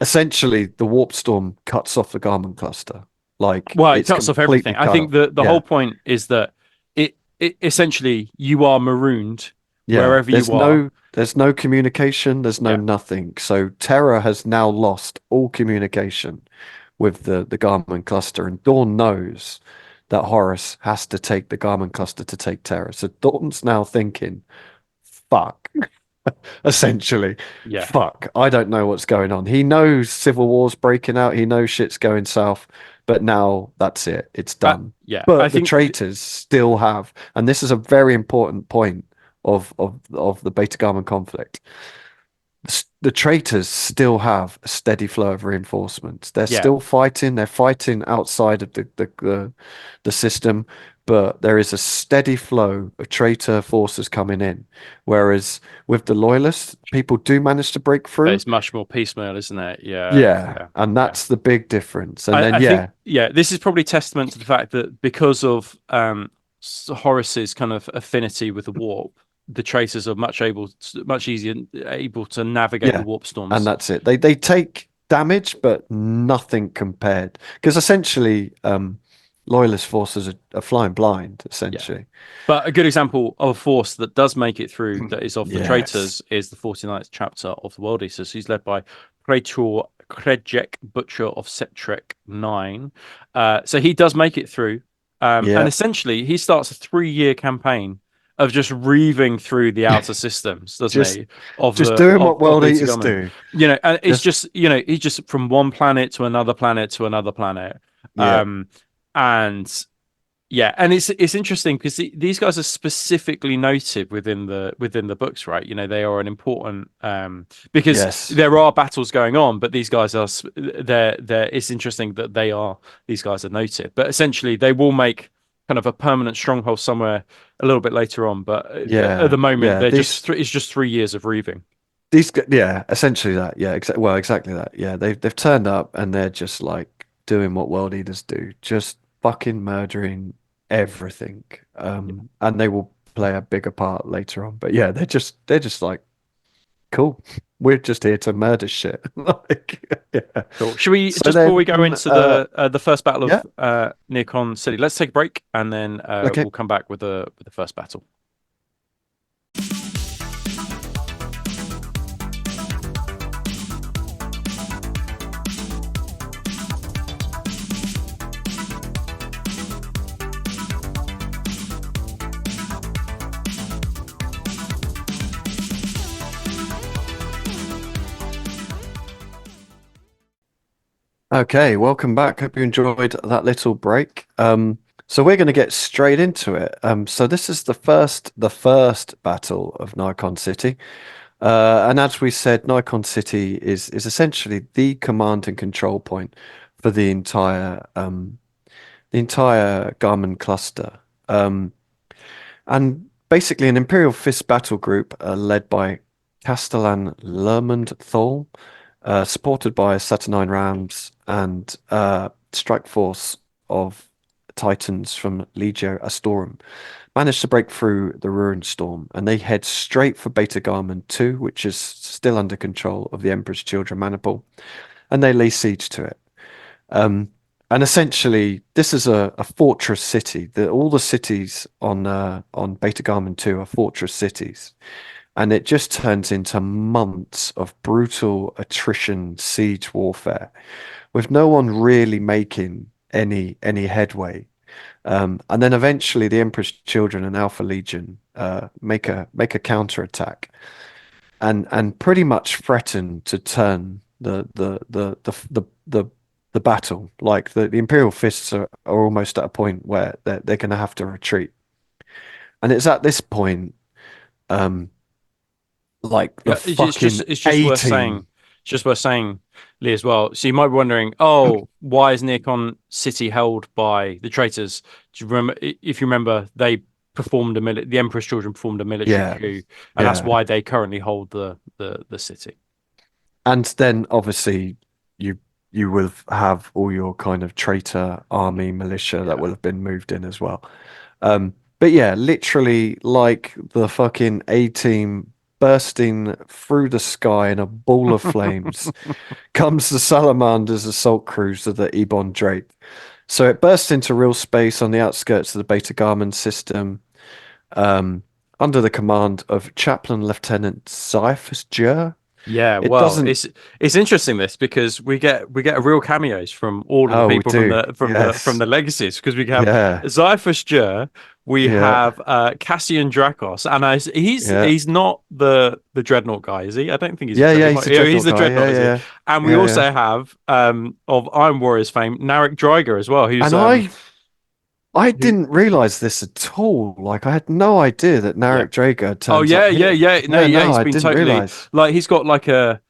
essentially the warp storm cuts off the Garmin cluster. Like Well, it it's cuts off completely everything. I cut think off. the whole Yeah. point is that it essentially you are marooned Yeah, wherever you are. there's no communication, there's no Yeah, nothing. So Terra has now lost all communication with the Garmin cluster, and Dawn knows that Horus has to take the Garmin cluster to take Terra. So Dawn's now thinking, fuck, essentially, yeah. fuck, I don't know what's going on. He knows civil war's breaking out, he knows shit's going south, but now that's it, it's done. Yeah. I But the think traitors still have, and this is a very important point of the Beta Garmin conflict. The traitors still have a steady flow of reinforcements. They're yeah. still fighting. They're fighting outside of the system, but there is a steady flow of traitor forces coming in. Whereas with the loyalists, people do manage to break But through. it's much more piecemeal, isn't it? Yeah, Yeah, yeah, and yeah. that's the big difference. And then I think yeah, yeah, this is probably testament to the fact that because of Horace's kind of affinity with the warp, the traitors are much easier able to navigate the yeah, warp and storms. that's it. They take damage, but nothing compared. Because essentially, loyalist forces are flying blind, Yeah. essentially. But a good example of a force that does make it through that is of the Yes. traitors is the 49th chapter of the World Eaters. He's led by Praetor Krejek, Butcher of Setrek 9. So he does make it through. And Yeah. essentially, he starts a 3-year campaign of just reaving through the outer systems, doesn't just he? Of just the doing what of world eaters Beta-Garmon. do. And it's Just just he's just from one planet to another planet to another planet. yeah, Um, and yeah, and it's interesting because these guys are specifically noted within the books, right? They are an important because yes, there are battles going on, but these guys are they're it's interesting that these guys are noted, but essentially they will make kind of a permanent stronghold somewhere a little bit later on, but at yeah, the moment yeah. they're just it's just 3 years of reaving. Yeah, essentially that. Yeah, well, exactly that. Yeah, they've turned up and they're just like doing what world eaters do, just fucking murdering everything. And they will play a bigger part later on. But yeah, they're just like, cool. We're just here to murder shit. Like, yeah. Cool. Should we So just before then, we go into the first battle yeah, of Neocon City? Let's take a break and then okay. we'll come back with the first battle. Okay, welcome back. Hope you enjoyed that little break. So we're going to get straight into it. So this is the first battle of Nikon City. And as we said, Nikon City is essentially the command and control point for the entire Garmin cluster. And basically an Imperial Fist battle group led by Castellan Lermond Thol, supported by Saturnine Rams and strike force of Titans from Legio Astorum, managed to break through the Ruined Storm, and they head straight for Beta-Garmon 2, which is still under control of the Emperor's Children Maniple, and they lay siege to it. Um, and essentially, this is a fortress city. All the cities on Beta-Garmon 2 are fortress cities, and it just turns into months of brutal attrition siege warfare with no one really making any headway. And then eventually the Emperor's Children and Alpha Legion make a counterattack and pretty much threaten to turn the battle. Like the Imperial Fists are almost at a point where they're going to have to retreat. And it's at this point, um, like the Yeah, fucking it's just A worth saying, team. it's just worth saying, Lee, as well. So you might be wondering, oh, why is Neocon City held by the traitors? Do you remember? If you remember, they the Emperor's Children performed a military Yeah, coup, and that's yeah. why they currently hold the city. And then obviously you you will have all your kind of traitor army militia that Yeah. will have been moved in as well. But yeah, literally like the fucking A team bursting through the sky in a ball of flames comes the Salamander's assault cruiser, the Ebon Drake. So it bursts into real space on the outskirts of the Beta Garmon system, um, under the command of Chaplain Lieutenant Xiphus Jur. Yeah, It well, doesn't. it's interesting this because we get a real cameos from all of the Oh, we people from do. the Yes. legacies because we have Yeah. Xiphus Jur, we Yeah. have Cassian Dracos, and Yeah. he's not the Dreadnought guy, is he? I don't think he's a Yeah. Yeah. Dreadnought. He's the Yeah, he's Dreadnought the guy. Dreadnought, Yeah. is he? Yeah. And we Yeah. Yeah. also have of Iron Warriors fame, Narek Dryger as well, And I who didn't realize this at all. Like I had no idea that yeah. Narek Drager Oh turns up here. yeah. No, Yeah. yeah, No, he's I been didn't totally realize. like he's got like a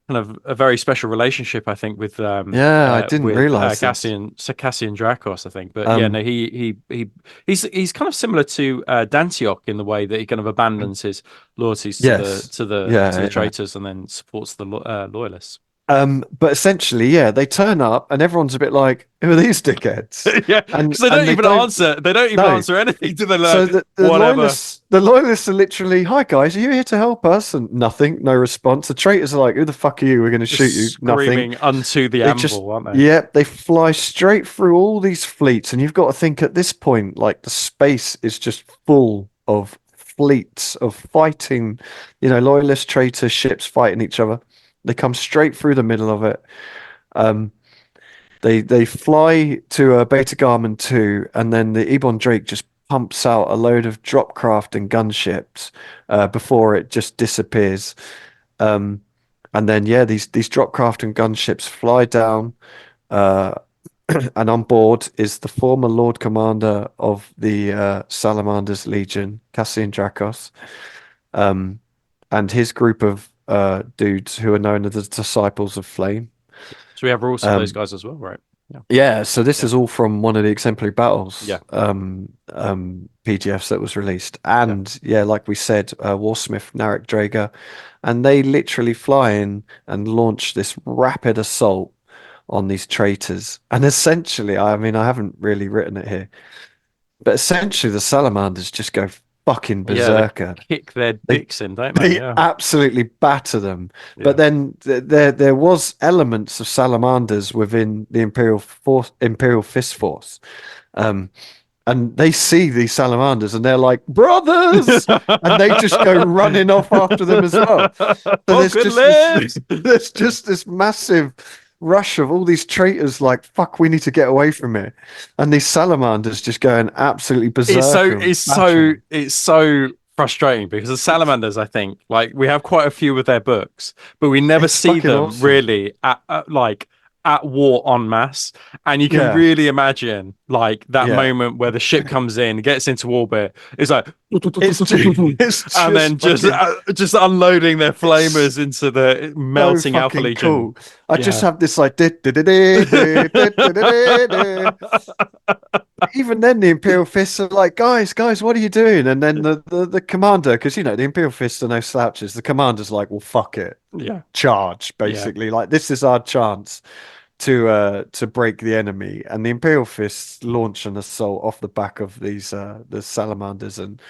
kind of a very special relationship, I think, Yeah, I didn't realize this. Cassian Dracos, I think. But yeah, Um. no, he's kind of similar to Dantiok in the way that he kind of abandons his loyalties to Yes. the Yeah. Yeah. traitors and then supports the loyalists. But essentially, yeah, they turn up and everyone's a bit like, "Who are these dickheads?" Yeah, And because they don't they even don't. answer. They don't even No. answer anything. Do they? So Like the whatever, loyalists are literally, "Hi guys, are you here to help us?" And nothing, no response. The traitors are like, "Who the fuck are you? We're going to just shoot you." Nothing. screaming unto the They just, anvil, aren't they? yeah, they fly straight through all these fleets, and you've got to think at this point, like the space is just full of fleets of fighting, loyalist traitor ships fighting each other. They come straight through the middle of it. Um, they fly to Beta Garmon 2, and then the Ebon Drake just pumps out a load of dropcraft and gunships before it just disappears. Um, and then yeah, these dropcraft and gunships fly down, uh, and on board is the former Lord Commander of the Salamanders Legion, Cassian Dracos, um, and his group of dudes who are known as the Disciples of Flame. So we have rules for those Um, guys as well, right? Yeah. yeah, so this Yeah. is all from one of the Exemplary Yeah. Battles PDFs that was released. Yeah. And yeah, like we said, Warsmith, Narek Drager, and they literally fly in and launch this rapid assault on these traitors. And essentially, I mean, I haven't really written it here, but essentially the salamanders just go fucking Yeah, they berserker. kick their They dicks in, don't they? they Yeah. absolutely batter them. But Yeah. then there was elements of salamanders within the Imperial Fist Force. Um, and they see these salamanders and they're like, brothers! And they just go running off after them as well. So Oh, good lives. there's just this massive rush of all these traitors like, fuck, we need to get away from it. And these salamanders just going absolutely It's so berserker and it's so battering. it's so frustrating because the salamanders, I think, like we have quite a few of their books, but we never It's see fucking them awesome. really at like at war en masse. And you can Yeah. really imagine like that Yeah. moment where the ship comes in, gets into orbit, it's like It's and just then fucking just unloading their it's flamers into the so melting Alpha fucking Legion. cool. I just Yeah. have this like even then the Imperial Fists are like, guys, what are you doing? And then the commander, because you know the Imperial Fists are no slouches, the commander's like, well, fuck it. Yeah. Charge, Yeah. basically. Like this is our chance to break the enemy. And the Imperial Fists launch an assault off the back of these the salamanders and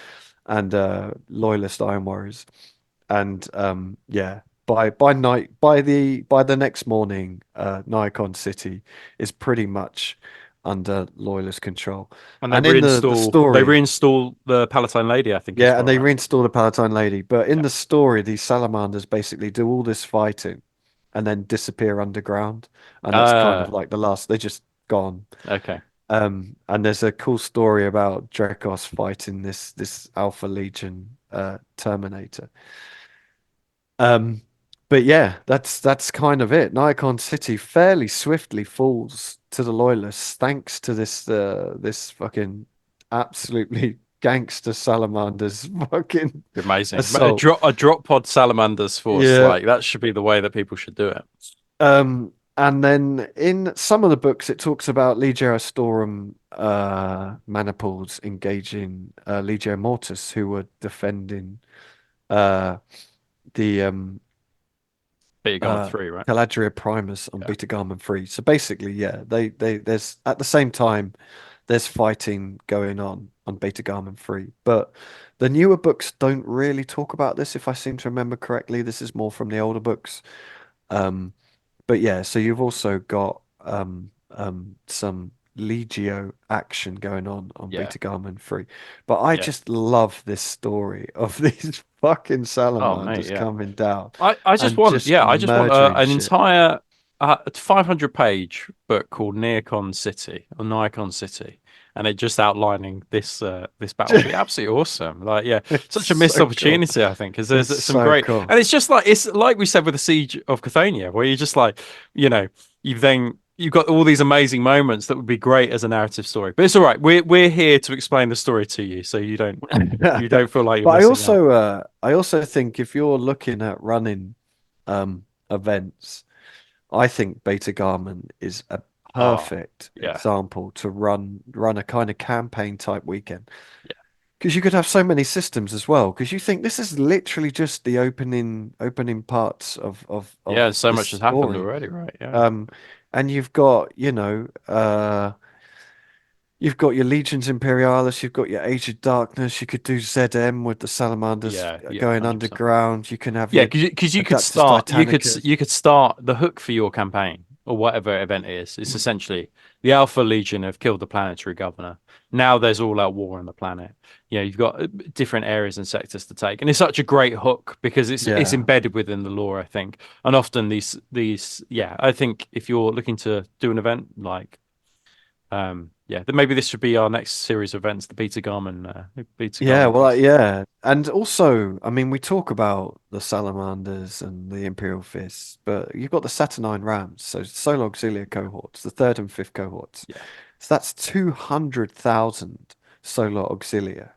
loyalist Iron Warriors. And yeah, by the next morning, Nikon City is pretty much under loyalist control. And And in the they story, reinstall the Palatine Lady, I think, as yeah, well, and they right? reinstall the Palatine Lady. But in Yeah. the story, these salamanders basically do all this fighting and then disappear underground, and that's kind of like the last. They just gone. Okay. And there's a cool story about Drekos fighting this Alpha Legion Terminator. Um, but yeah, that's kind of it. Nikon City fairly swiftly falls to the loyalists thanks to this fucking absolutely gangster salamanders fucking Amazing. assault. A drop pod salamanders force, Yeah. like that should be the way that people should do it. And then in some of the books it talks about Legio Astorum maniples engaging Legio Mortis who were defending uh the Beta-Garmon 3, right? Galadriel Primus on Yeah. Beta-Garmon 3. So basically, yeah, they there's at the same time there's fighting going on Beta-Garmon 3. But the newer books don't really talk about this, if I seem to remember correctly. This is more from the older books. Um, but yeah, so you've also got some Legio action going on Yeah. Beta-Garmon 3. But I Yeah. just love this story of these fucking Oh, mate, salamanders yeah. coming down I and just I just want murdering an shit. entire 500 page book called Neocon City or Nikon City, and it just outlining this battle would be absolutely awesome. Like, yeah, It's such a missed so cool. opportunity, I think, because It's there's some so great, cool. and it's just like it's like we said with the Siege of Cathonia, where you just like, you know, you've got all these amazing moments that would be great as a narrative story. But it's all right. We're here to explain the story to you, so you don't feel like you're But missing out. I also think if you're looking at running events, I think Beta Garmin is a Oh, perfect yeah, example to run a kind of campaign type weekend. yeah, Because you could have so many systems as well. Because you think this is literally just the opening parts yeah. of So this much has happened story. already, right? Yeah. Um, and you've got your Legions Imperialis, you've got your Age of Darkness. You could do ZM with the Salamanders Yeah, yeah, going 100%. underground. You can have Yeah, your because Adeptus Titanicus. you could start the hook for your campaign or whatever event it is. It's essentially the Alpha Legion have killed the planetary governor. Now there's all out war on the planet. You know, you've got different areas and sectors to take, and it's such a great hook because it's Yeah, embedded within the lore, I think. And often these yeah, I think if you're looking to do an event like Yeah, then maybe this should be our next series of events, the Beta Yeah, Garmon well, Fest. yeah. And also, I mean, we talk about the salamanders and the Imperial Fists, but you've got the Saturnine Rams, so Solar Auxilia cohorts, the third and fifth cohorts. Yeah, So that's 200,000 Solar Auxilia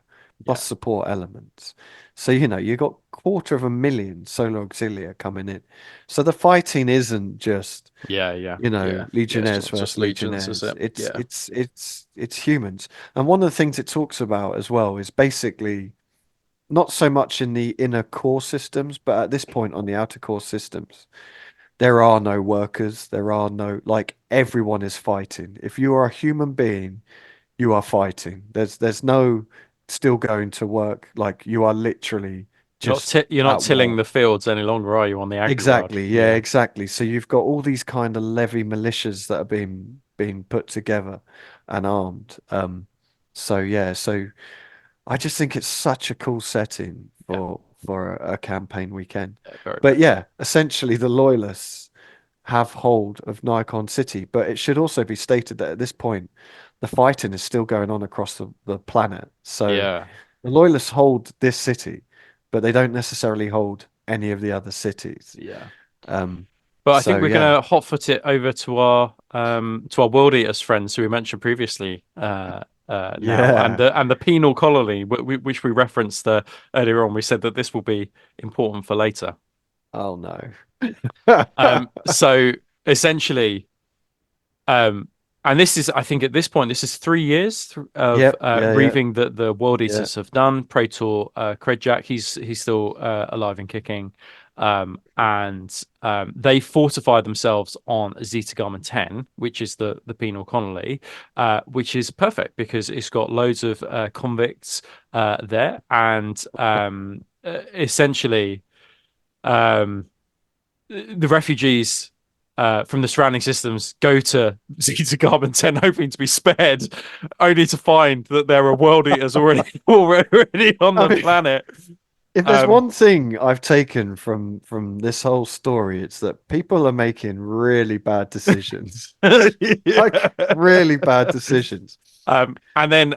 plus yeah, support elements. So, you've got 250,000 Solar Auxilia coming in. So the fighting isn't just yeah. It's legionnaires not just versus legions, is legionnaires. it? It's Yeah. it's it's it's humans. And one of the things it talks about as well is basically not so much in the inner core systems, but at this point on the outer core systems, there are no workers. There are no, like, everyone is fighting. If you are a human being, you are fighting. There's no still going to work. Like, you are literally just You're not at tilling war. the fields any longer, are you, on the agrarad? Exactly. Yeah, Yeah, exactly. So you've got all these kind of levy militias that are being put together and armed. So yeah, so I just think it's such a cool setting yeah, for a campaign weekend. yeah, very, But very cool. yeah, essentially the loyalists have hold of Nikon City, but it should also be stated that at this point the fighting is still going on across the planet. So Yeah, the loyalists hold this city, but they don't necessarily hold any of the other cities. yeah. Um, But I think so we're yeah, gonna hotfoot it over to our World Eaters friends who we mentioned previously now, yeah. and the penal colony which we referenced earlier on. We said that this will be important for later. Oh no. So essentially, um, and this is, I think, at this point, this is 3 years of Yep. Yeah. Yeah. reaving that the World Yeah. Eaters have done. Praetor Kredjak, he's still alive and kicking, and they fortify themselves on Zeta-Garmon 10, which is the penal colony, which is perfect because it's got loads of convicts there, and essentially. Um, the refugees from the surrounding systems go to Zeta Carbon 10 hoping to be spared, only to find that there are world eaters already on I the mean, planet. if there's Um, one thing I've taken from this whole story, it's that people are making really bad decisions. Like yeah. really bad decisions. And then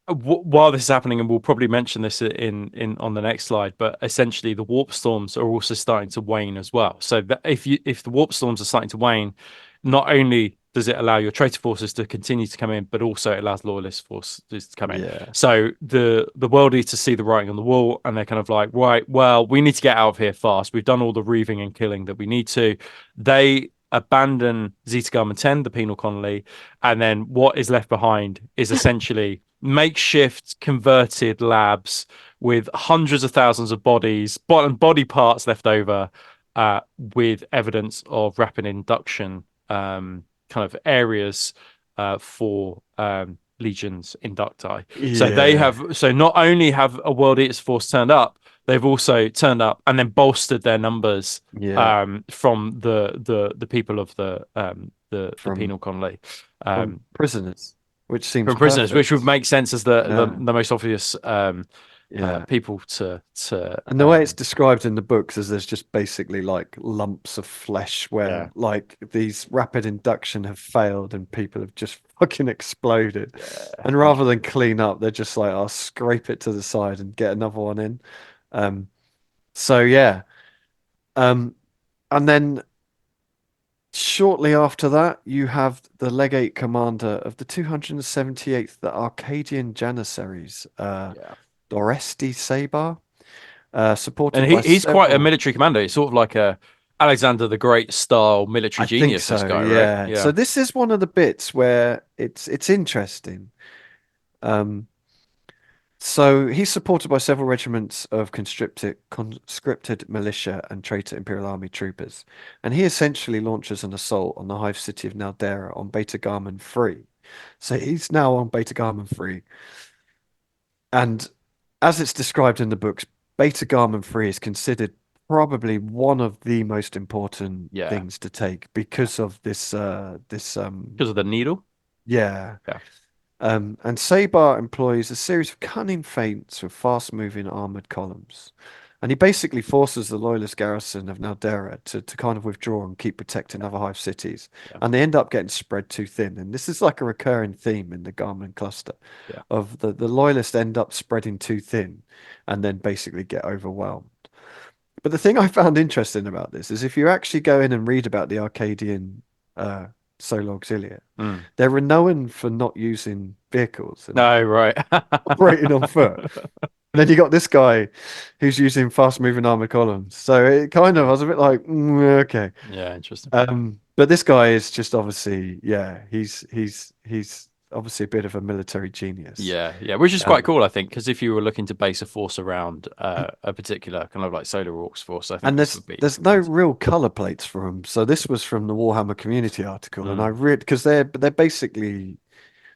while this is happening, and we'll probably mention this in on the next slide, but essentially the warp storms are also starting to wane as well. So that if the warp storms are starting to wane, not only does it allow your traitor forces to continue to come in, but also it allows loyalist forces to come in. Yeah. So the world needs to see the writing on the wall, and they're kind of like, right, well, we need to get out of here fast. We've done all the reaving and killing that we need to. They abandon Zeta Gamma 10, the penal colony, and then what is left behind is essentially makeshift converted labs with hundreds of thousands of body parts left over, with evidence of rapid induction kind of areas for legions inducti. Yeah. So not only have a World Eaters force turned up, they've also turned up and then bolstered their numbers Yeah. from the people of the From penal colony, from prisoners, which seems from prisoners, which would perfect. make sense as the Yeah. most obvious Yeah. people to And the way it's described in the books is there's just basically like lumps of flesh yeah, where like these rapid induction have failed and people have just fucking exploded. yeah, And rather than clean up, they're just like, I'll scrape it to the side and get another one in. Um, so yeah. Um, and then shortly after that, you have the legate commander of the 278th, the Arcadian Janissaries, yeah. Doresti Saber, And supported by he's quite a several. military commander. He's sort of like a Alexander the Great style military I think genius. This so, guy, right? yeah. So Yeah, this is one of the bits where it's interesting. Um, so he's supported by several regiments of conscripted militia and traitor Imperial Army troopers, and he essentially launches an assault on the hive city of Naldera on Beta-Garmon 3. So he's now on Beta-Garmon 3, and as it's described in the books, Beta-Garmon 3 is considered probably one of the most important yeah. things to take because of this Because of the needle. yeah. Yeah, And Sabar employs a series of cunning feints with fast-moving armored columns. And he basically forces the loyalist garrison of Naldera to kind of withdraw and keep protecting other hive cities. Yeah. And they end up getting spread too thin. And this is like a recurring theme in the Garmin cluster Yeah. of the loyalists end up spreading too thin and then basically get overwhelmed. But the thing I found interesting about this is if you actually go in and read about the Arcadian uh, solo auxilia, Mm. they're renowned for not using vehicles and No, right. operating on foot. And then you got this guy who's using fast-moving armored columns. So it kind of, I was a bit like, okay. Yeah, interesting. But this guy is just obviously, yeah, he's obviously a bit of a military genius. Yeah, yeah, which is quite Um, cool, I think, because if you were looking to base a force around a particular kind of like Solar Orcs force, I think and this would be there's no fantastic. real color plates for him. So this was from the Warhammer community article, and I Mm. read because they're basically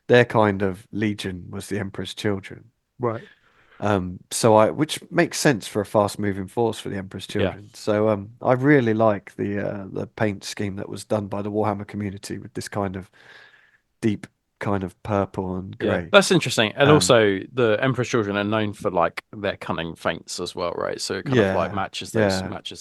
their kind of legion was the Emperor's Children. Right. So which makes sense for a fast-moving force for the Emperor's Yeah. Children. So I really like the paint scheme that was done by the Warhammer community with this kind of deep kind of purple and Yeah, grey. that's interesting. And Um, also, the Emperor's Children are known for like their cunning feints as well, right? So it kind of like yeah, yeah, matches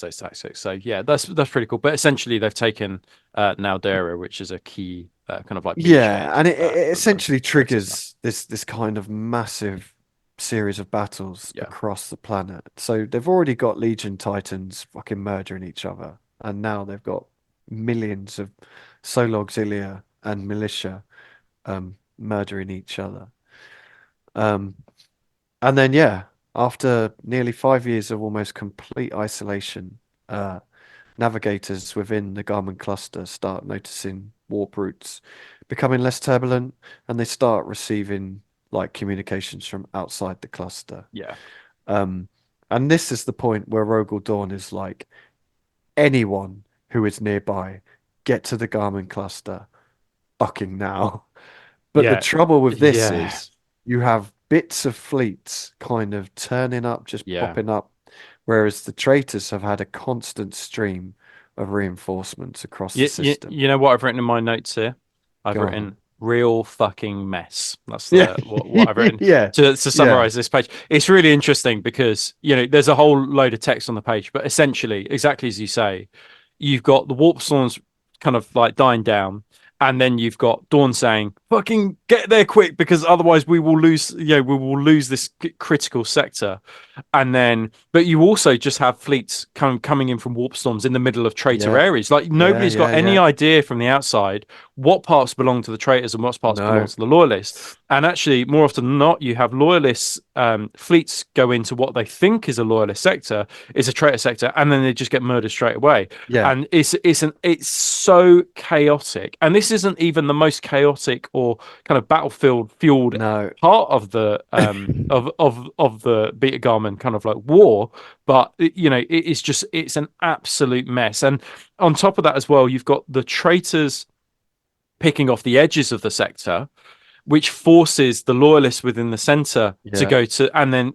those tactics. So yeah, that's pretty cool. But essentially, they've taken Naldera, which is a key kind of like beachhead yeah, and it for the essentially Heresy plan. triggers this kind of massive series of battles Yeah, across the planet. So they've already got Legion Titans fucking murdering each other, and now they've got millions of solo auxilia and militia murdering each other. Um, and then yeah, after nearly 5 years of almost complete isolation, uh, navigators within the Garmin cluster start noticing warp routes becoming less turbulent, and they start receiving like communications from outside the cluster. yeah, Um, and this is the point where Rogel Dawn is like, anyone who is nearby, get to the Garmin cluster fucking now. But the yeah, trouble with this yeah, is you have bits of fleets kind of turning up, just yeah. popping up, whereas the traitors have had a constant stream of reinforcements across the system. You know what I've written in my notes here? I've Go on. written real fucking mess. That's Yeah. the what I've written Yeah. to Yeah. summarize this page. It's really interesting because there's a whole load of text on the page, but essentially, exactly as you say, you've got the warp storms kind of like dying down, and then you've got Dawn saying, "Fucking get there quick, because otherwise we will lose. We will lose this critical sector." And then, but you also just have fleets coming in from warp storms in the middle of traitor Yeah. areas. Like Yeah. nobody's Yeah. got any Yeah. idea from the outside what parts belong to the traitors and what parts belong No. to the loyalists. And actually, more often than not, you have loyalists fleets go into what they think is a loyalist sector, is a traitor sector, and then they just get murdered straight away. Yeah. And it's so chaotic. And this isn't even the most chaotic or kind of battlefield fueled No. part of the of the Beta-Garmon kind of like war, but it's an absolute mess. And on top of that as well, you've got the traitors picking off the edges of the sector, which forces the loyalists within the center to Yeah. go to, and then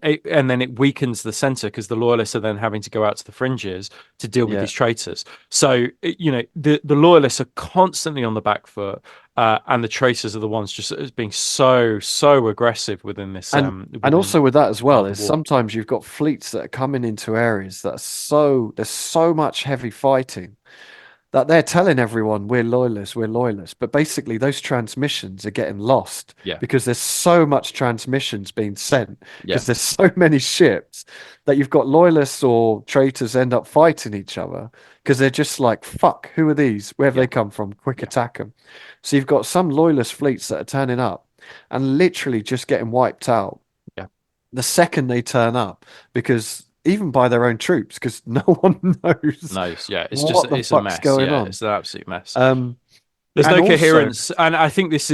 it weakens the center because the loyalists are then having to go out to the fringes to deal with Yeah. these traitors. So the loyalists are constantly on the back foot, and the traitors are the ones just being so aggressive within this And within also with that as part well of the is war. sometimes you've got fleets that are coming into areas that are so there's so much heavy fighting that they're telling everyone we're loyalists. But basically those transmissions are getting lost Yeah, because there's so much transmissions being sent yeah, because there's so many ships that you've got loyalists or traitors end up fighting each other because they're just like, fuck, who are these? Where have yeah, they come from? Quick yeah, attack them. So you've got some loyalist fleets that are turning up and literally just getting wiped out yeah. the second they turn up because even by their own troops because no one knows Nice. Yeah, what the it's a fuck's mess. going Yeah, on. it's an absolute mess. Um, There's and no also, coherence, and I think this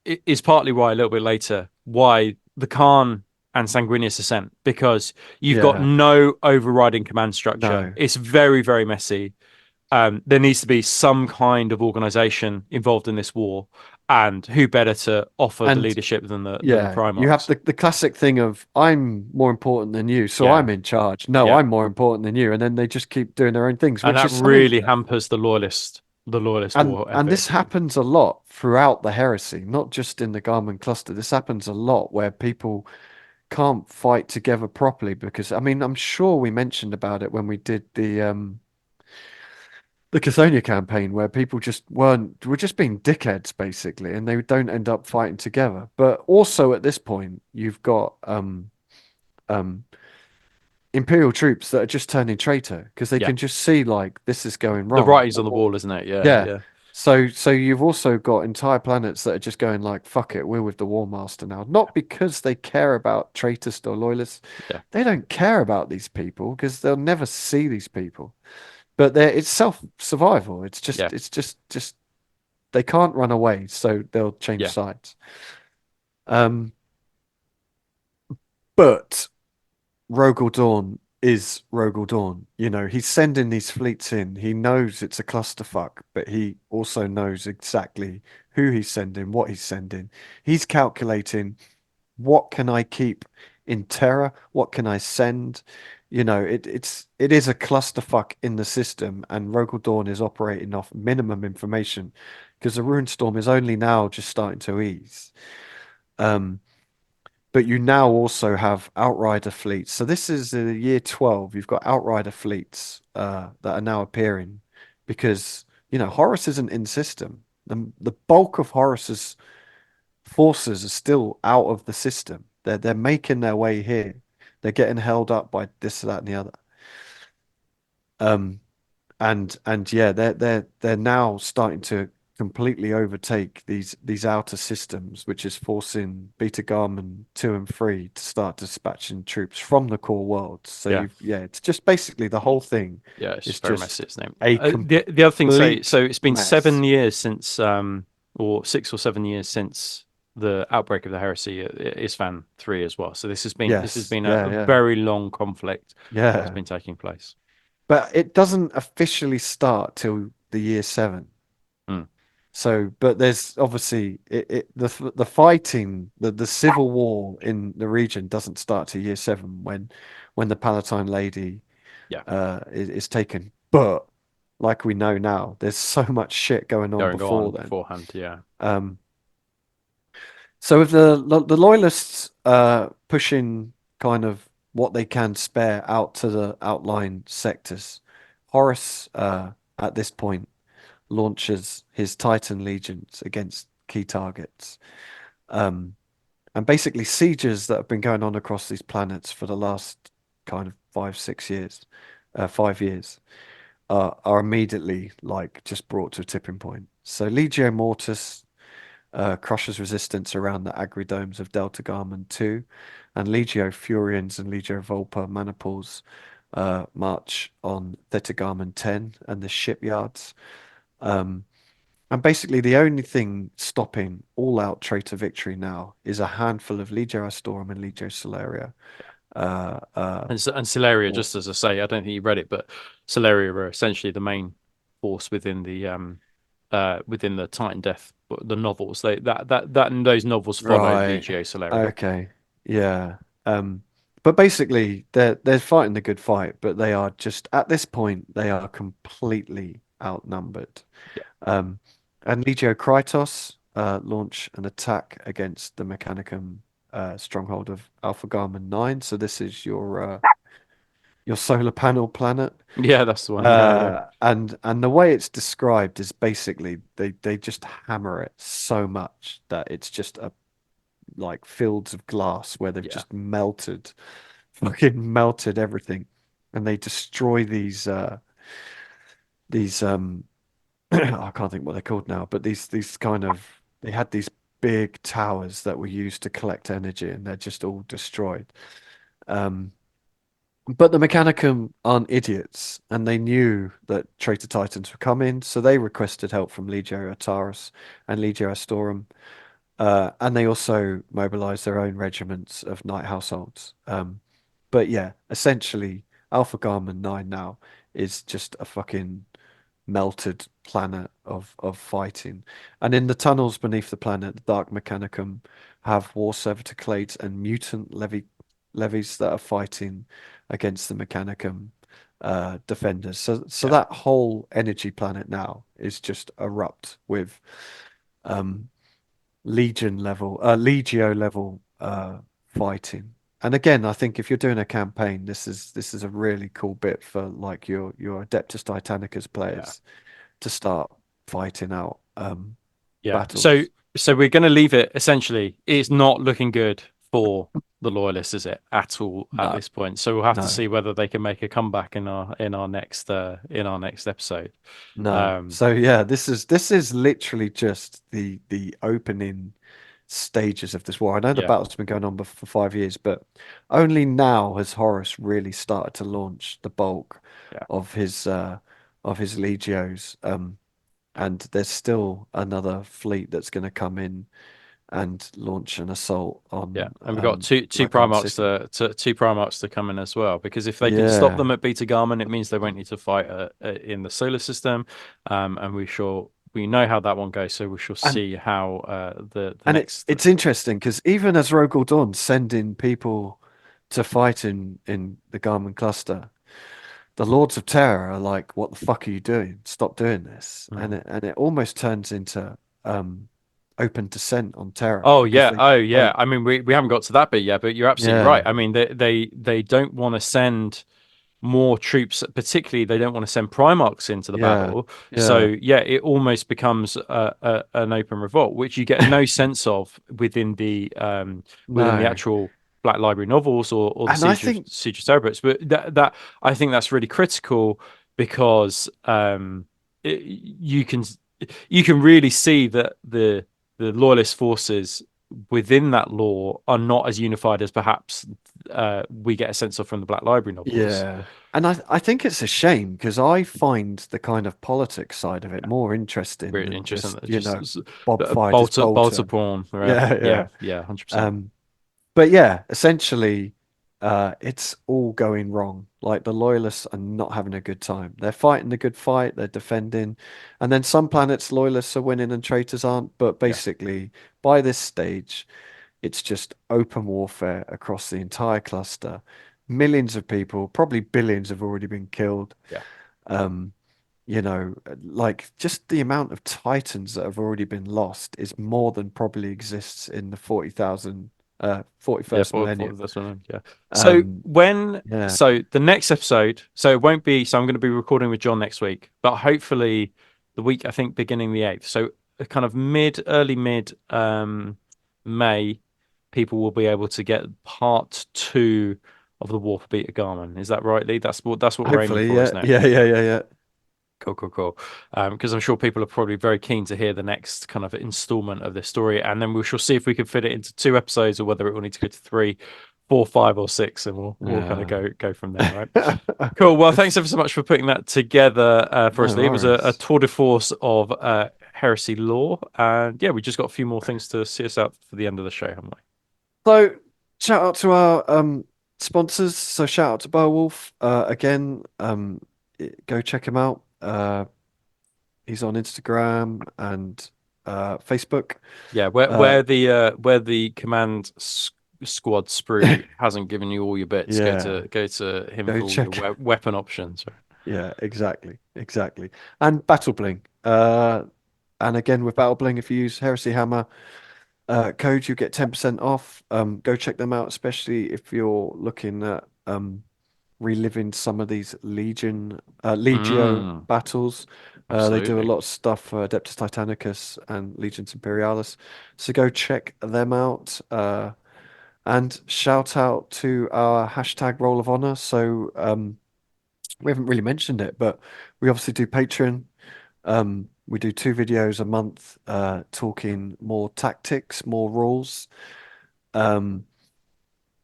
is partly why a little bit later why the Khan and Sanguinius are sent, because you've got yeah, no overriding command structure. no, It's very messy. There needs to be some kind of organization involved in this war, and who better to offer the and leadership than the yeah, you have Primarchs? the classic thing of I'm more important than you, so Yeah, I'm in charge. No, yeah, I'm more important than you, and then they just keep doing their own things, and which that is something really hampers the loyalist war and this ethic. happens a lot throughout the heresy, not just in the Garmin cluster. This happens a lot where people can't fight together properly because I mean I'm sure we mentioned about it when we did the Cathonia campaign where people just were just being dickheads basically and they don't end up fighting together. But also at this point you've got um Imperial troops that are just turning traitor because they Yeah. can just see like this is going The wrong. writing's on the wall, isn't it? Yeah, Yeah. yeah, So you've also got entire planets that are just going like, fuck it, we're with the War Master now. Not because they care about traitors or loyalists. yeah, They don't care about these people because they'll never see these people. But it's self-survival. yeah, It's just they can't run away, so they'll change yeah, sides. Um, but Rogel Dawn is Rogel Dawn. You know, he's sending these fleets in. He knows it's a clusterfuck, but he also knows exactly who he's sending, what he's sending. He's calculating what can I keep in terror, what can I send. You know, it is a clusterfuck in the system, and Rogel Dawn is operating off minimum information because the Rune Storm is only now just starting to ease. Um, but you now also have Outrider fleets. So this is year 12. You've got Outrider fleets that are now appearing because, you know, Horus isn't in system. The bulk of Horus's forces are still out of the system. They're making their way here. They're getting held up by this, that, and the other. Um, and yeah, they're now starting to completely overtake these outer systems, which is forcing Beta-Garmon 2 and 3 to start dispatching troops from the core worlds. So yeah. it's just basically the whole thing Yeah, it's is just very messy, just isn't it? a The other thing to say, complete so it's been mess. 7 years since, or 6 or 7 years since the outbreak of the heresy at Isfahan 3 as well. So this has Yes, been yeah, a yeah, very long conflict that has yeah. been taking place. But it doesn't officially start till the year 7. Mm, So, but there's obviously the fighting, the civil war in the region doesn't start to year 7 when the Palatine Lady yeah, is taken. But like we know now, there's so much shit going on go before on then. beforehand. Yeah, Um, so with the loyalists pushing kind of what they can spare out to the outlying sectors, Horus at this point launches his Titan legions against key targets. Um, and basically sieges that have been going on across these planets for the last kind of 5 6 years, 5 years, are immediately like just brought to a tipping point. So Legio Mortis crushes resistance around the agridomes of Delta-Garmon 2, and Legio Furians and Legio Volpa Maniples march on Theta-Garmon 10 and the shipyards. Um, and basically, the only thing stopping all-out traitor victory now is a handful of Legio Astorum and Legio Solaria. Uh, uh, and Celeria, or, just as I say, I don't think you read it, but Celeria are essentially the main force within the Titan Death, the novels. That and those novels follow right. Legio Solaria. Okay. Yeah. But basically, they're fighting the good fight, but they are just at this point they are completely outnumbered. Yeah, Um, and Legio Krytos launch an attack against the Mechanicum stronghold of Alpha Garmin 9. So this is your solar panel planet. yeah, that's the one. Yeah, yeah, And the way it's described is basically they just hammer it so much that it's just a like fields of glass where they've yeah. just fucking melted everything, and they destroy these I can't think what they're called now, but these kind of they had these big towers that were used to collect energy, and they're just all destroyed. Um, but the Mechanicum aren't idiots, and they knew that Traitor Titans were coming, so they requested help from Legio Atarus and Legio Astorum, and they also mobilized their own regiments of knight households. But yeah, essentially, Alpha Garmin 9 now is just a fucking melted planet of fighting. And in the tunnels beneath the planet, the Dark Mechanicum have war servitor clades and mutant levies that are fighting against the Mechanicum defenders. So Yeah. that whole energy planet now is just erupt with um Legio level fighting. And again, I think if you're doing a campaign, this is a really cool bit for like your Adeptus Titanicus Yeah. players to start fighting out Yeah. So battles. so we're going to leave it essentially. It's not looking good for the loyalists, is it, at all at No, this point? So we'll have to no, see whether they can make a comeback in our next episode. no. Um, So yeah, this is literally just the opening stages of this war. I know the yeah, battle's been going on for 5 years, but only now has Horus really started to launch the bulk yeah, of his legios. And there's still another fleet that's going to come in and launch an assault yeah. on And we've got two Blackheart Primarchs City. two Primarchs to come in as well. Because if they can stop Yeah, them at Beta-Garmon, it means they won't need to fight in the solar system. And we know how that one goes, so we shall and see how the and it, next. it's interesting because even as Rogal Dawn sending people to fight in the Garmin cluster, the Lords of Terror are like, "What the fuck are you doing? Stop doing this!" And Mhm. it almost turns into open descent on Terror Oh because yeah, they oh yeah. don't. I mean, we haven't got to that bit yet, but you're absolutely right. Yeah, I mean, they don't want to send more troops, particularly they don't want to send Primarchs into the yeah, battle. yeah. So yeah, it almost becomes an open revolt, which you get no sense of within the No, actual Black Library novels or the and I think Siege of Cerberus. But that I think that's really critical because you can really see that the loyalist forces within that law are not as unified as perhaps we get a sense of from the Black Library novels. yeah, and I think it's a shame because I find the kind of politics side of it Yeah, more interesting really than interesting. just, Just Bob fired his bolter bolter. porn, right? Yeah, Yeah, yeah. yeah, 100%. Um, but yeah, essentially, it's all going wrong. Like the loyalists are not having a good time. They're fighting the good fight, they're defending, and then some planets loyalists are winning and traitors aren't. But Yeah, basically, by this stage, it's just open warfare across the entire cluster. Millions of people, probably billions, have already been killed. yeah, Um, like just the amount of Titans that have already been lost is more than probably exists in the 40,000, yeah. 41st For millennium. this one, yeah. So Um, when yeah, so the next episode, so it won't be. So I'm going to be recording with John next week, but hopefully the week I think beginning the 8th. So kind of early mid May, people will be able to get part two of the War for Beta Garmin. Is that right, Lee? That's what we're aiming hopefully, for, yeah, isn't it? yeah, yeah, yeah, yeah. Cool, cool, cool. Because I'm sure people are probably very keen to hear the next kind of installment of this story, and then we shall see if we can fit it into 2 episodes or whether it will need to go to 3, 4, 5, or 6, and we'll kind of Yeah. go from there, right? Cool. Well, thanks ever so much for putting that together for us, No Lee. It was a worries. tour de force of heresy lore, and yeah, we just got a few more things to see us out for the end of the show, haven't we? So, shout out to our sponsors. So, shout out to Beowulf. Again, go check him out. He's on Instagram and Facebook. Yeah, where Uh, where the squad sprue hasn't given you all your bits, yeah, go to him go for all your check. weapon options. Yeah, exactly, exactly. And BattleBling. And again with BattleBling, if you use Heresy Hammer code, you get 10% off. Go check them out, especially if you're looking at reliving some of these Legio Mm, battles. They do a absolutely. lot of stuff for Adeptus Titanicus and Legions Imperialis. So go check them out. And shout out to our hashtag Roll of Honor. So we haven't really mentioned it, but we obviously do Patreon. We do 2 videos a month, talking more tactics, more rules. Um,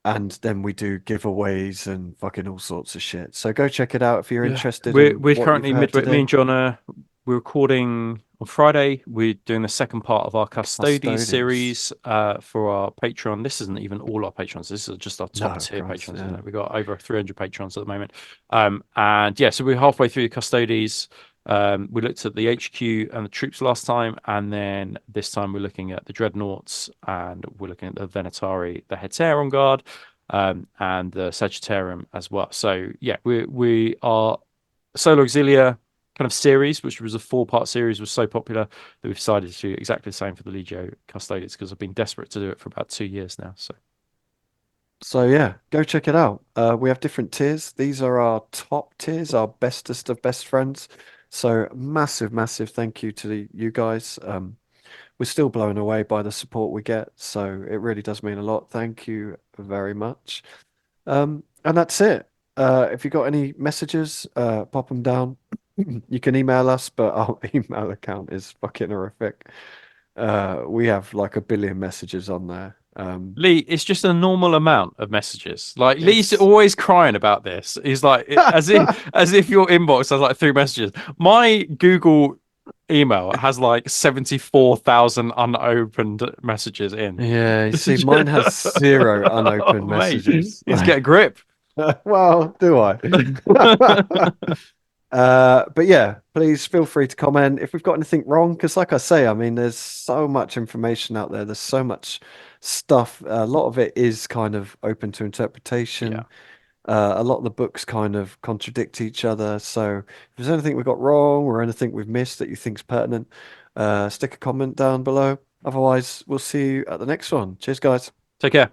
and then we do giveaways and fucking all sorts of shit. So go check it out if you're Yeah, interested we're in we're what you've currently heard midway. Me and today. John we're recording on Friday. We're doing the second part of our Custodes Custodes. series for our Patreon. This isn't even all our patrons. This is just our top No, tier Christ, patrons, isn't yeah. it? We've got over 300 patrons at the moment. And yeah, so we're halfway through the Custodes. We looked at the HQ and the troops last time, and then this time we're looking at the Dreadnoughts and we're looking at the Venatari, the Heter on guard, and the Sagittarium as well. So yeah, we are Solo Auxilia kind of series, which was a 4-part series, was so popular that we've decided to do exactly the same for the Legio Custodes because I've been desperate to do it for about 2 years now. So So yeah, go check it out. We have different tiers. These are our top tiers, our bestest of best friends. So massive, massive thank you to you guys. We're still blown away by the support we get, so it really does mean a lot. Thank you very much. And that's it. If you got any messages, pop them down. You can email us, but our email account is fucking horrific. We have like a billion messages on there. Lee, it's just a normal amount of messages. Like Lee's It's always crying about this. He's like, as if your inbox has like three messages. My Google email has like 74,000 unopened messages in. Yeah, you see, mine has zero Oh, unopened mate, messages. he's get a grip. Well, do I? But yeah, please feel free to comment if we've got anything wrong. Because, like I say, I mean, there's so much information out there. There's so much stuff. A lot of it is kind of open to Yeah. interpretation. A lot of the books kind of contradict each other. So, if there's anything we got wrong or anything we've missed that you think's pertinent, stick a comment down below. Otherwise, we'll see you at the next one. Cheers, guys. Take care.